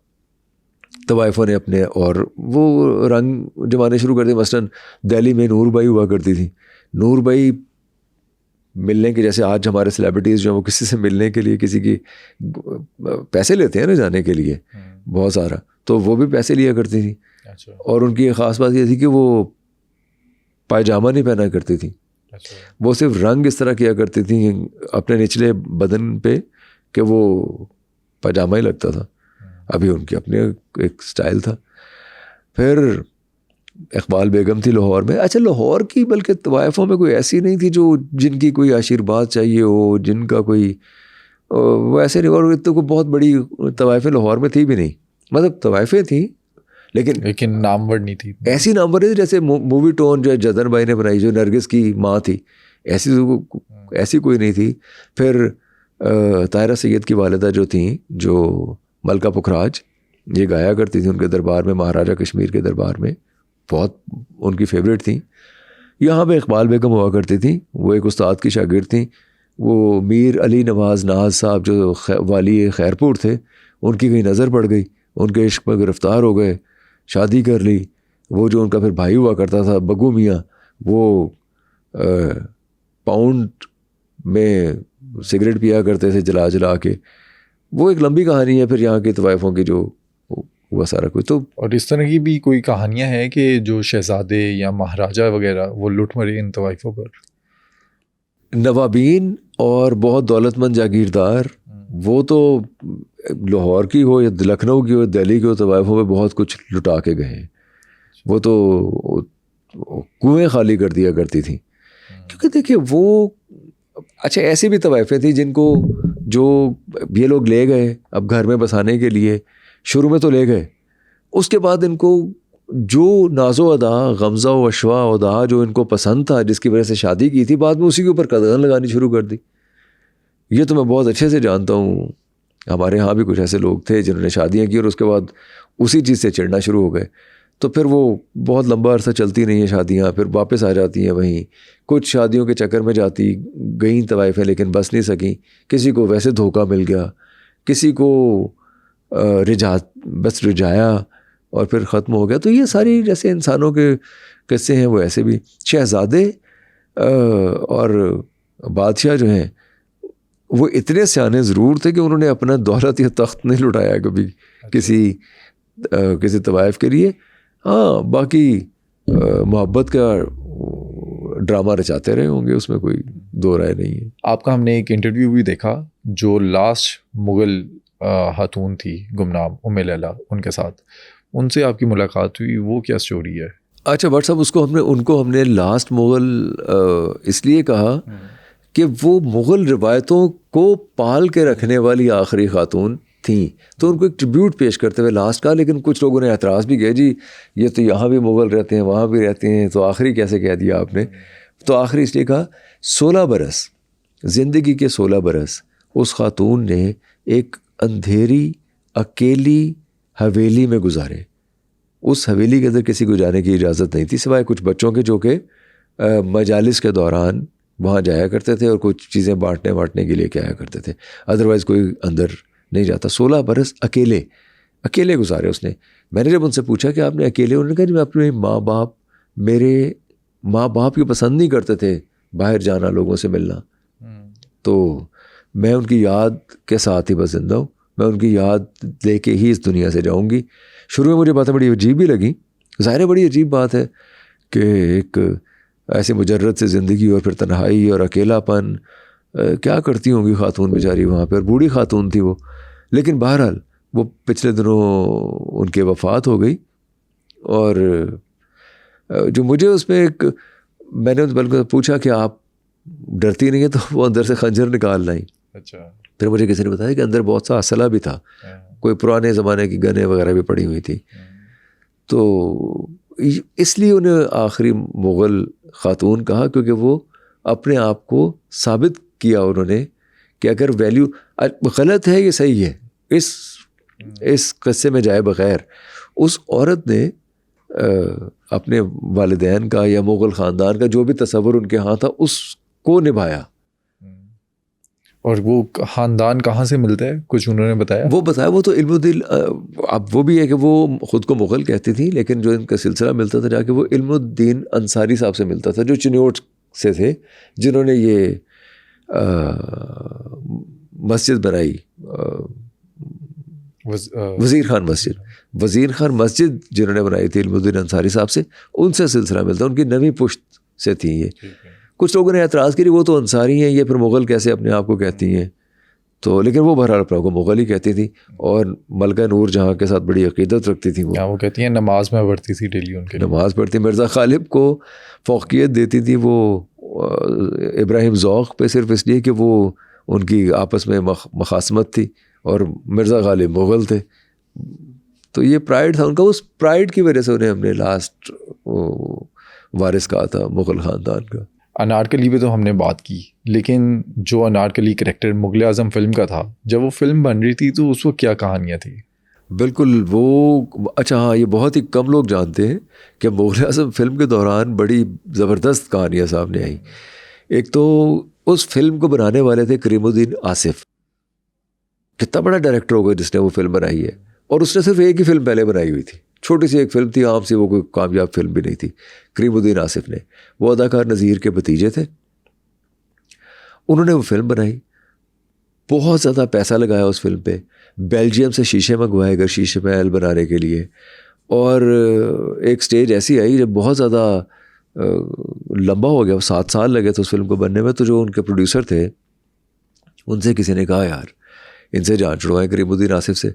طوائفوں نے اپنے اور وہ رنگ جمانے شروع کر دیے. مثلاً دہلی میں نور بائی ہوا کرتی تھی. نور بائی ملنے کے, جیسے آج ہمارے سیلیبریٹیز جو ہیں وہ کسی سے ملنے کے لیے کسی کی پیسے لیتے ہیں نا جانے کے لیے بہت سارا, تو وہ بھی پیسے لیا کرتی تھی. اور ان کی ایک خاص بات یہ تھی کہ وہ پائجامہ نہیں پہنا کرتی تھی. وہ صرف رنگ اس طرح کیا کرتی تھیں اپنے نچلے بدن پہ کہ وہ پائجامہ ہی لگتا تھا. ابھی ان کی اپنے ایک سٹائل تھا. پھر اقبال بیگم تھی لاہور میں. اچھا, لاہور کی بلکہ طوائفوں میں کوئی ایسی نہیں تھی جن کی کوئی آشیرواد چاہیے ہو, جن کا کوئی وہ ایسے نہیں. اور تو کوئی بہت بڑی طوائفیں لاہور میں تھی بھی نہیں. مطلب طوائفیں تھیں لیکن نامور نہیں تھی, ایسی نامور نہیں. جیسے مووی ٹون جو جدن بھائی نے بنائی جو نرگس کی ماں تھی, ایسی کوئی نہیں تھی. پھر طاہرہ سید کی والدہ جو تھیں, جو ملکہ پکھراج, یہ گایا کرتی تھیں ان کے دربار میں, مہاراجہ کشمیر کے دربار میں, بہت ان کی فیوریٹ تھیں. یہاں پہ اقبال بیگم ہوا کرتی تھیں, وہ ایک استاد کی شاگرد تھیں. وہ میر علی نواز ناز صاحب جو والی خیرپور تھے, ان کی کہیں نظر پڑ گئی, ان کے عشق میں گرفتار ہو گئے, شادی کر لی. وہ جو ان کا پھر بھائی ہوا کرتا تھا بگو میاں, وہ پاؤنڈ میں سگریٹ پیا کرتے تھے جلا جلا کے. وہ ایک لمبی کہانی ہے پھر یہاں کی طوائفوں کی جو ہوا سارا کچھ. تو اور اس طرح کی بھی کوئی کہانیاں ہیں کہ جو شہزادے یا مہاراجہ وغیرہ وہ لٹ مرے ان طوائفوں پر. نوابین اور بہت دولت مند جاگیردار, وہ تو لاہور کی ہو یا لکھنؤ کی ہو, دہلی کی ہو, طوائفوں میں بہت کچھ لٹا کے گئے ہیں. وہ تو کنویں خالی کر دیا کرتی تھیں. کیونکہ دیکھیے وہ اچھا ایسی بھی طوائفیں تھیں جن کو جو یہ لوگ لے گئے اب گھر میں بسانے کے لیے, شروع میں تو لے گئے, اس کے بعد ان کو جو ناز و ادا, غمزہ و اشوا ادا جو ان کو پسند تھا, جس کی وجہ سے شادی کی تھی, بعد میں اسی کے اوپر قدغن لگانی شروع کر دی. یہ تو میں بہت اچھے سے جانتا ہوں. ہمارے ہاں بھی کچھ ایسے لوگ تھے جنہوں نے شادیاں کی اور اس کے بعد اسی چیز سے چڑھنا شروع ہو گئے. تو پھر وہ بہت لمبا عرصہ چلتی نہیں ہیں شادیاں, پھر واپس آ جاتی ہیں وہیں. کچھ شادیوں کے چکر میں جاتی گئیں طوائفیں لیکن بس نہیں سکیں. کسی کو ویسے دھوکہ مل گیا, کسی کو رجایا اور پھر ختم ہو گیا. تو یہ ساری جیسے انسانوں کے قصے ہیں وہ ایسے بھی. شہزادے اور بادشاہ جو ہیں وہ اتنے سیانے ضرور تھے کہ انہوں نے اپنا دولت یا تخت نہیں لٹایا کبھی کسی طوائف کے لیے. ہاں باقی محبت کا ڈرامہ رچاتے رہے ہوں گے, اس میں کوئی دو رائے نہیں ہے. آپ کا ہم نے ایک انٹرویو بھی دیکھا جو لاسٹ مغل خاتون تھی گمنام ام لیلا ان کے ساتھ، ان سے آپ کی ملاقات ہوئی، وہ کیا سٹوری ہے؟ اچھا بٹ صاحب ان کو ہم نے لاسٹ مغل اس لیے کہا کہ وہ مغل روایتوں کو پال کے رکھنے والی آخری خاتون تھیں، تو ان کو ایک ٹریبیوٹ پیش کرتے ہوئے لاسٹ کا. لیکن کچھ لوگوں نے اعتراض بھی کیا، جی یہ تو یہاں بھی مغل رہتے ہیں وہاں بھی رہتے ہیں، تو آخری کیسے کہہ دیا آپ نے؟ تو آخری اس لیے کہا 16 برس زندگی کے 16 برس اس خاتون نے ایک اندھیری اکیلی حویلی میں گزارے. اس حویلی کے اندر کسی کو جانے کی اجازت نہیں تھی سوائے کچھ بچوں کے جو کہ مجالس کے دوران وہاں جایا کرتے تھے اور کچھ چیزیں بانٹنے کے لیے کیا کرتے تھے، ادروائز کوئی اندر نہیں جاتا. 16 برس اکیلے گزارے اس نے. میں نے جب ان سے پوچھا کہ آپ نے اکیلے، انہوں نے کہا جی میں اپنے میرے ماں باپ کی پسند نہیں کرتے تھے باہر جانا، لوگوں سے ملنا، تو میں ان کی یاد کے ساتھ ہی بس زندہ ہوں، میں ان کی یاد لے کے ہی اس دنیا سے جاؤں گی. شروع میں مجھے باتیں بڑی عجیب بھی لگیں، ظاہر ہے بڑی عجیب بات ہے کہ ایک ایسے مجرد سے زندگی اور پھر تنہائی اور اکیلا پن، کیا کرتی ہوں گی خاتون بیچاری وہاں پہ، اور بوڑھی خاتون تھی وہ. لیکن بہرحال وہ پچھلے دنوں ان کی وفات ہو گئی، اور جو مجھے اس میں ایک، میں نے بلکہ پوچھا کہ آپ ڈرتی نہیں ہے، تو وہ اندر سے خنجر نکال لائی. اچھا. پھر مجھے کسی نے بتایا کہ اندر بہت سا اسلحہ بھی تھا، کوئی پرانے زمانے کی گنیں وغیرہ بھی پڑی ہوئی تھی. تو اس لیے انہیں آخری مغل خاتون کہا، کیونکہ وہ اپنے آپ کو ثابت کیا انہوں نے کہ اگر ویلیو غلط ہے یہ صحیح ہے، اس قصے میں جائے بغیر اس عورت نے اپنے والدین کا یا مغل خاندان کا جو بھی تصور ان کے ہاں تھا اس کو نبھایا. اور وہ خاندان کہاں سے ملتا ہے کچھ انہوں نے بتایا؟ وہ تو علم الدین، اب وہ بھی ہے کہ وہ خود کو مغل کہتی تھی، لیکن جو ان کا سلسلہ ملتا تھا جا کے وہ علم الدین انصاری صاحب سے ملتا تھا، جو چنیوٹ سے تھے، جنہوں نے یہ مسجد بنائی، وزیر خان مسجد جنہوں نے بنائی تھی علم الدین انصاری صاحب سے، ان سے سلسلہ ملتا، ان کی نویں پشت سے تھی یہ. کچھ لوگوں نے اعتراض کی وہ تو انصاری ہیں، یہ پھر مغل کیسے اپنے آپ کو کہتی ہیں؟ تو لیکن وہ بہرحال اپنے آپ کو مغل ہی کہتی تھی، اور ملکہ نور جہاں کے ساتھ بڑی عقیدت رکھتی تھی. وہ کہتی ہیں نماز میں پڑھتی تھی ڈیلی، ان کے نماز پڑھتی. مرزا غالب کو فوقیت دیتی تھی وہ ابراہیم ذوق پہ صرف اس لیے کہ وہ ان کی آپس میں مخاصمت تھی، اور مرزا غالب مغل تھے. تو یہ پرائڈ تھا ان کا، اس پرائڈ کی وجہ سے انہیں ہم نے لاسٹ وارث کہا تھا مغل خاندان کا. انارکلی پہ تو ہم نے بات کی، لیکن جو انارکلی کریکٹر مغل اعظم فلم کا تھا، جب وہ فلم بن رہی تھی تو اس وقت کیا کہانیاں تھیں؟ بالکل وہ اچھا ہاں، یہ بہت ہی کم لوگ جانتے ہیں کہ مغل اعظم فلم کے دوران بڑی زبردست کہانیاں سامنے آئیں. ایک تو اس فلم کو بنانے والے تھے کریم الدین آصف. کتنا بڑا ڈائریکٹر ہوگا جس نے وہ فلم بنائی ہے، اور اس نے صرف ایک ہی فلم پہلے بنائی ہوئی تھی، چھوٹی سی ایک فلم تھی عام سی، وہ کوئی کامیاب فلم بھی نہیں تھی. کریم الدین آصف نے، وہ اداکار نذیر کے بھتیجے تھے، انہوں نے وہ فلم بنائی، بہت زیادہ پیسہ لگایا اس فلم پہ، بیلجیم سے شیشے منگوائے اگر شیشے محل بنانے کے لیے. اور ایک سٹیج ایسی آئی جب بہت زیادہ لمبا ہو گیا، 7 سال لگے تھے اس فلم کو بننے میں. تو جو ان کے پروڈیوسر تھے ان سے کسی نے کہا یار ان سے جان چھڑوائیں کریم الدین آصف سے،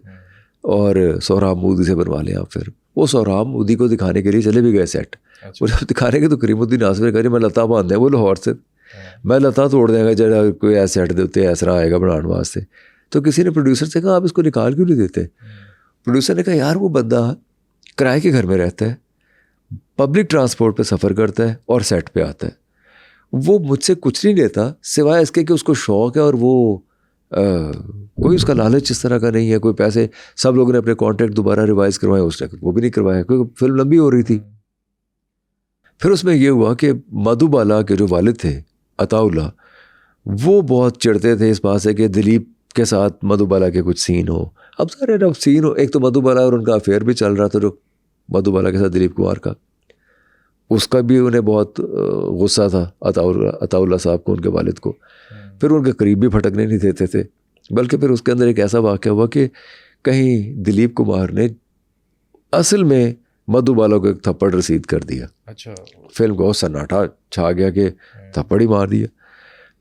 اور سہراب مودی سے بنوا لیں آپ. پھر وہ سہراب مودی کو دکھانے کے لیے چلے بھی گئے سیٹ. وہ جب دکھانے کے تو کریم الدین آصف نے کہا میں لتا باندھ دیں، وہ لاہور سے، میں لتا توڑ دیں گا جڑا کوئی ایسا سیٹ دیتے ایسا آئے گا بنانے واسطے. تو کسی نے پروڈیوسر سے کہا آپ اس کو نکال کیوں نہیں دیتے؟ پروڈیوسر نے کہا یار وہ بندہ کرائے کے گھر میں رہتا ہے، پبلک ٹرانسپورٹ پہ سفر کرتا ہے اور سیٹ پہ آتا ہے، وہ مجھ سے کچھ نہیں لیتا سوائے اس کے کہ اس کو شوق ہے، اور وہ کوئی اس کا لالچ اس طرح کا نہیں ہے، کوئی پیسے. سب لوگوں نے اپنے کانٹریکٹ دوبارہ ریوائز کروائے، اس نے وہ بھی نہیں کروایا کیونکہ فلم لمبی ہو رہی تھی. پھر اس میں یہ ہوا کہ مدھو بالا کے جو والد تھے عطا اللہ، وہ بہت چڑھتے تھے اس بات سے کہ دلیپ کے ساتھ مدھو بالا کے کچھ سین ہو. اب سارے جب سین ہو، ایک تو مدھو بالا اور ان کا افیئر بھی چل رہا تھا جو مدھو بالا کے ساتھ دلیپ کمار کا، اس کا بھی انہیں بہت غصہ تھا عطا اللہ صاحب کو، ان کے والد کو. پھر ان کے قریب بھی پھٹکنے نہیں دیتے تھے، بلکہ پھر اس کے اندر ایک ایسا واقعہ ہوا کہ کہیں دلیپ کمار نے اصل میں مدھو بالا کو ایک تھپڑ رسید کر دیا. اچھا. فلم کو سناٹا چھا گیا کہ تھپڑ ہی مار دیا.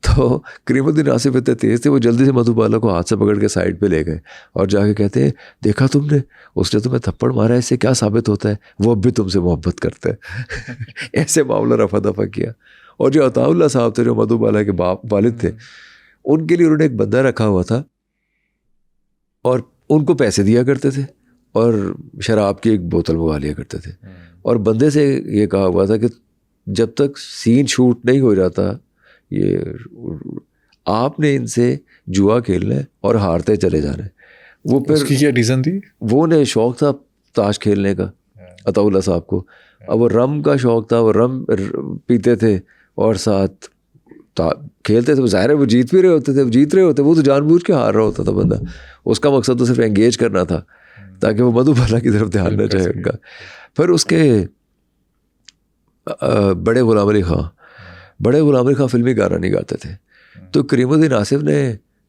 تو کریم الدین آصف اتنے تیز تھے, وہ جلدی سے مدھوبالا کو ہاتھ سے پکڑ کے سائڈ پہ لے گئے اور جا کے کہتے ہیں دیکھا تم نے, اس نے تمہیں تھپڑ مارا ہے, اس سے کیا ثابت ہوتا ہے, وہ اب بھی تم سے محبت کرتا ہے. ایسے معاملہ رفع دفع کیا. اور جو عطا اللہ صاحب تھے جو مدھوبالا کے والد تھے, ان کے لیے انہوں نے ایک بندہ رکھا ہوا تھا اور ان کو پیسے دیا کرتے تھے اور شراب کی ایک بوتل منگوا لیا کرتے تھے. اور بندے سے یہ کہا ہوا تھا کہ جب تک سین شوٹ نہیں ہو جاتا یہ آپ نے ان سے جوا کھیلنا ہے اور ہارتے چلے جانا ہے. وہ پھر اس کی کیا ریزن تھی؟ وہ نے شوق تھا تاش کھیلنے کا عطا اللہ صاحب کو, اب وہ رم کا شوق تھا, وہ رم پیتے تھے اور ساتھ کھیلتے تھے. ظاہر ہے وہ جیت بھی رہے ہوتے تھے, جیت رہے ہوتے, وہ تو جان بوجھ کے ہار رہا ہوتا تھا بندہ. اس کا مقصد تو صرف انگیج کرنا تھا تاکہ وہ مدھوبالا کی طرف دھیان نہ جائے ان کا. پھر اس کے بڑے غلام علی خان فلمی گانا نہیں گاتے تھے, تو کریم الدین آصف نے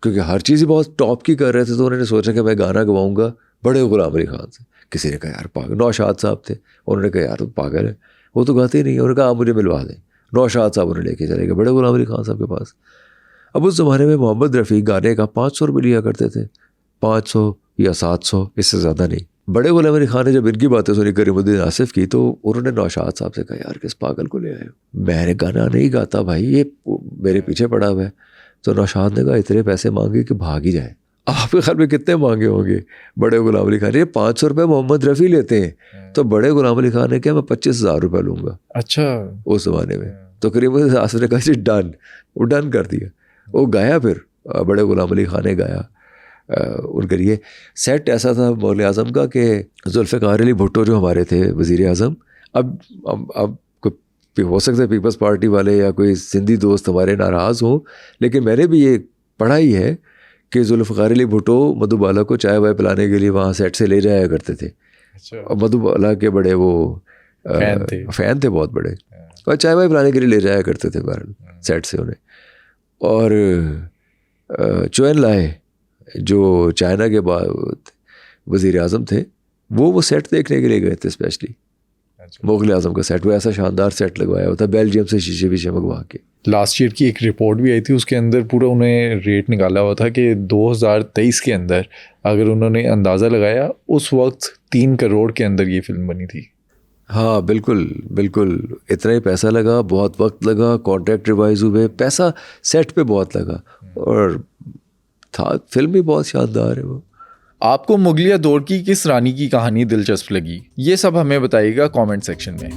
کیونکہ ہر چیز ہی بہت ٹاپ کی کر رہے تھے تو انہوں نے سوچا کہ میں گانا گواؤں گا بڑے غلام علی خان سے. کسی نے کہا یار پاگل, نوشاد صاحب تھے, انہوں نے کہا یار تو پاگل ہے, وہ تو گاتے ہی نہیں. انہوں نے کہا آپ مجھے ملوا دیں. نوشاد صاحب انہیں لے کے چلے گئے بڑے غلام علی خان صاحب کے پاس. اب اس زمانے میں محمد رفیع گانے کا 500 روپے لیا کرتے تھے, 500 یا 700, اس سے زیادہ نہیں. بڑے غلام علی خان نے جب ان کی باتیں سنی کریم الدین آصف کی, تو انہوں نے نوشاد صاحب سے کہا یار کس پاگل کو لے آئے ہو, میں نے گانا نہیں گاتا بھائی, یہ میرے پیچھے پڑا ہوا ہے. تو نوشاد نے کہا اتنے پیسے مانگے کہ بھاگ ہی جائے. آپ کے خیال میں کتنے مانگے ہوں گے بڑے غلام علی خان؟ یہ 500 روپے محمد رفیع لیتے ہیں, تو بڑے غلام علی خان نے کہا میں 25,000 روپے لوں گا. اچھا, اس زمانے میں. تو کریم الدین آصف نے کہا جی ڈن, وہ ڈن کر دیا. وہ گایا, پھر بڑے غلام علی خان نے گایا. ان کے لیے سیٹ ایسا تھا مغل اعظم کا کہ ذوالفقار علی بھٹو جو ہمارے تھے وزیر اعظم, اب کوئی ہو سکتا ہے پیپلز پارٹی والے یا کوئی سندھی دوست ہمارے ناراض ہوں, لیکن میں نے بھی یہ پڑھا ہی ہے کہ ذوالفقار علی بھٹو مدھوبالا کو چائے وائے پلانے کے لیے وہاں سیٹ سے لے جایا کرتے تھے. اور مدھوبالا کے بڑے وہ فین تھے بہت بڑے, اور چائے وائے پلانے کے لیے لے جایا کرتے تھے بہرحال سیٹ سے انہیں. اور چوئن لائے جو چائنا کے بعد وزیر اعظم تھے, وہ سیٹ دیکھنے کے لیے گئے تھے اسپیشلی. مغل اعظم کا سیٹ, وہ ایسا شاندار سیٹ لگوایا ہوا تھا بیلجیم سے شیشے ویشے منگوا کے. لاسٹ ایئر کی ایک رپورٹ بھی آئی تھی, اس کے اندر پورا انہیں ریٹ نکالا ہوا تھا کہ 2023 کے اندر اگر انہوں نے اندازہ لگایا اس وقت 3 کروڑ کے اندر یہ فلم بنی تھی. ہاں بالکل بالکل, اتنا ہی پیسہ لگا, بہت وقت لگا, کانٹریکٹ ریوائز ہوئے, پیسہ سیٹ پہ بہت لگا, اور تھا فلم بھی بہت شاندار ہے. وہ آپ کو مغلیہ دور کی کس رانی کی کہانی دلچسپ لگی, یہ سب ہمیں بتائیے گا کامنٹ سیکشن میں.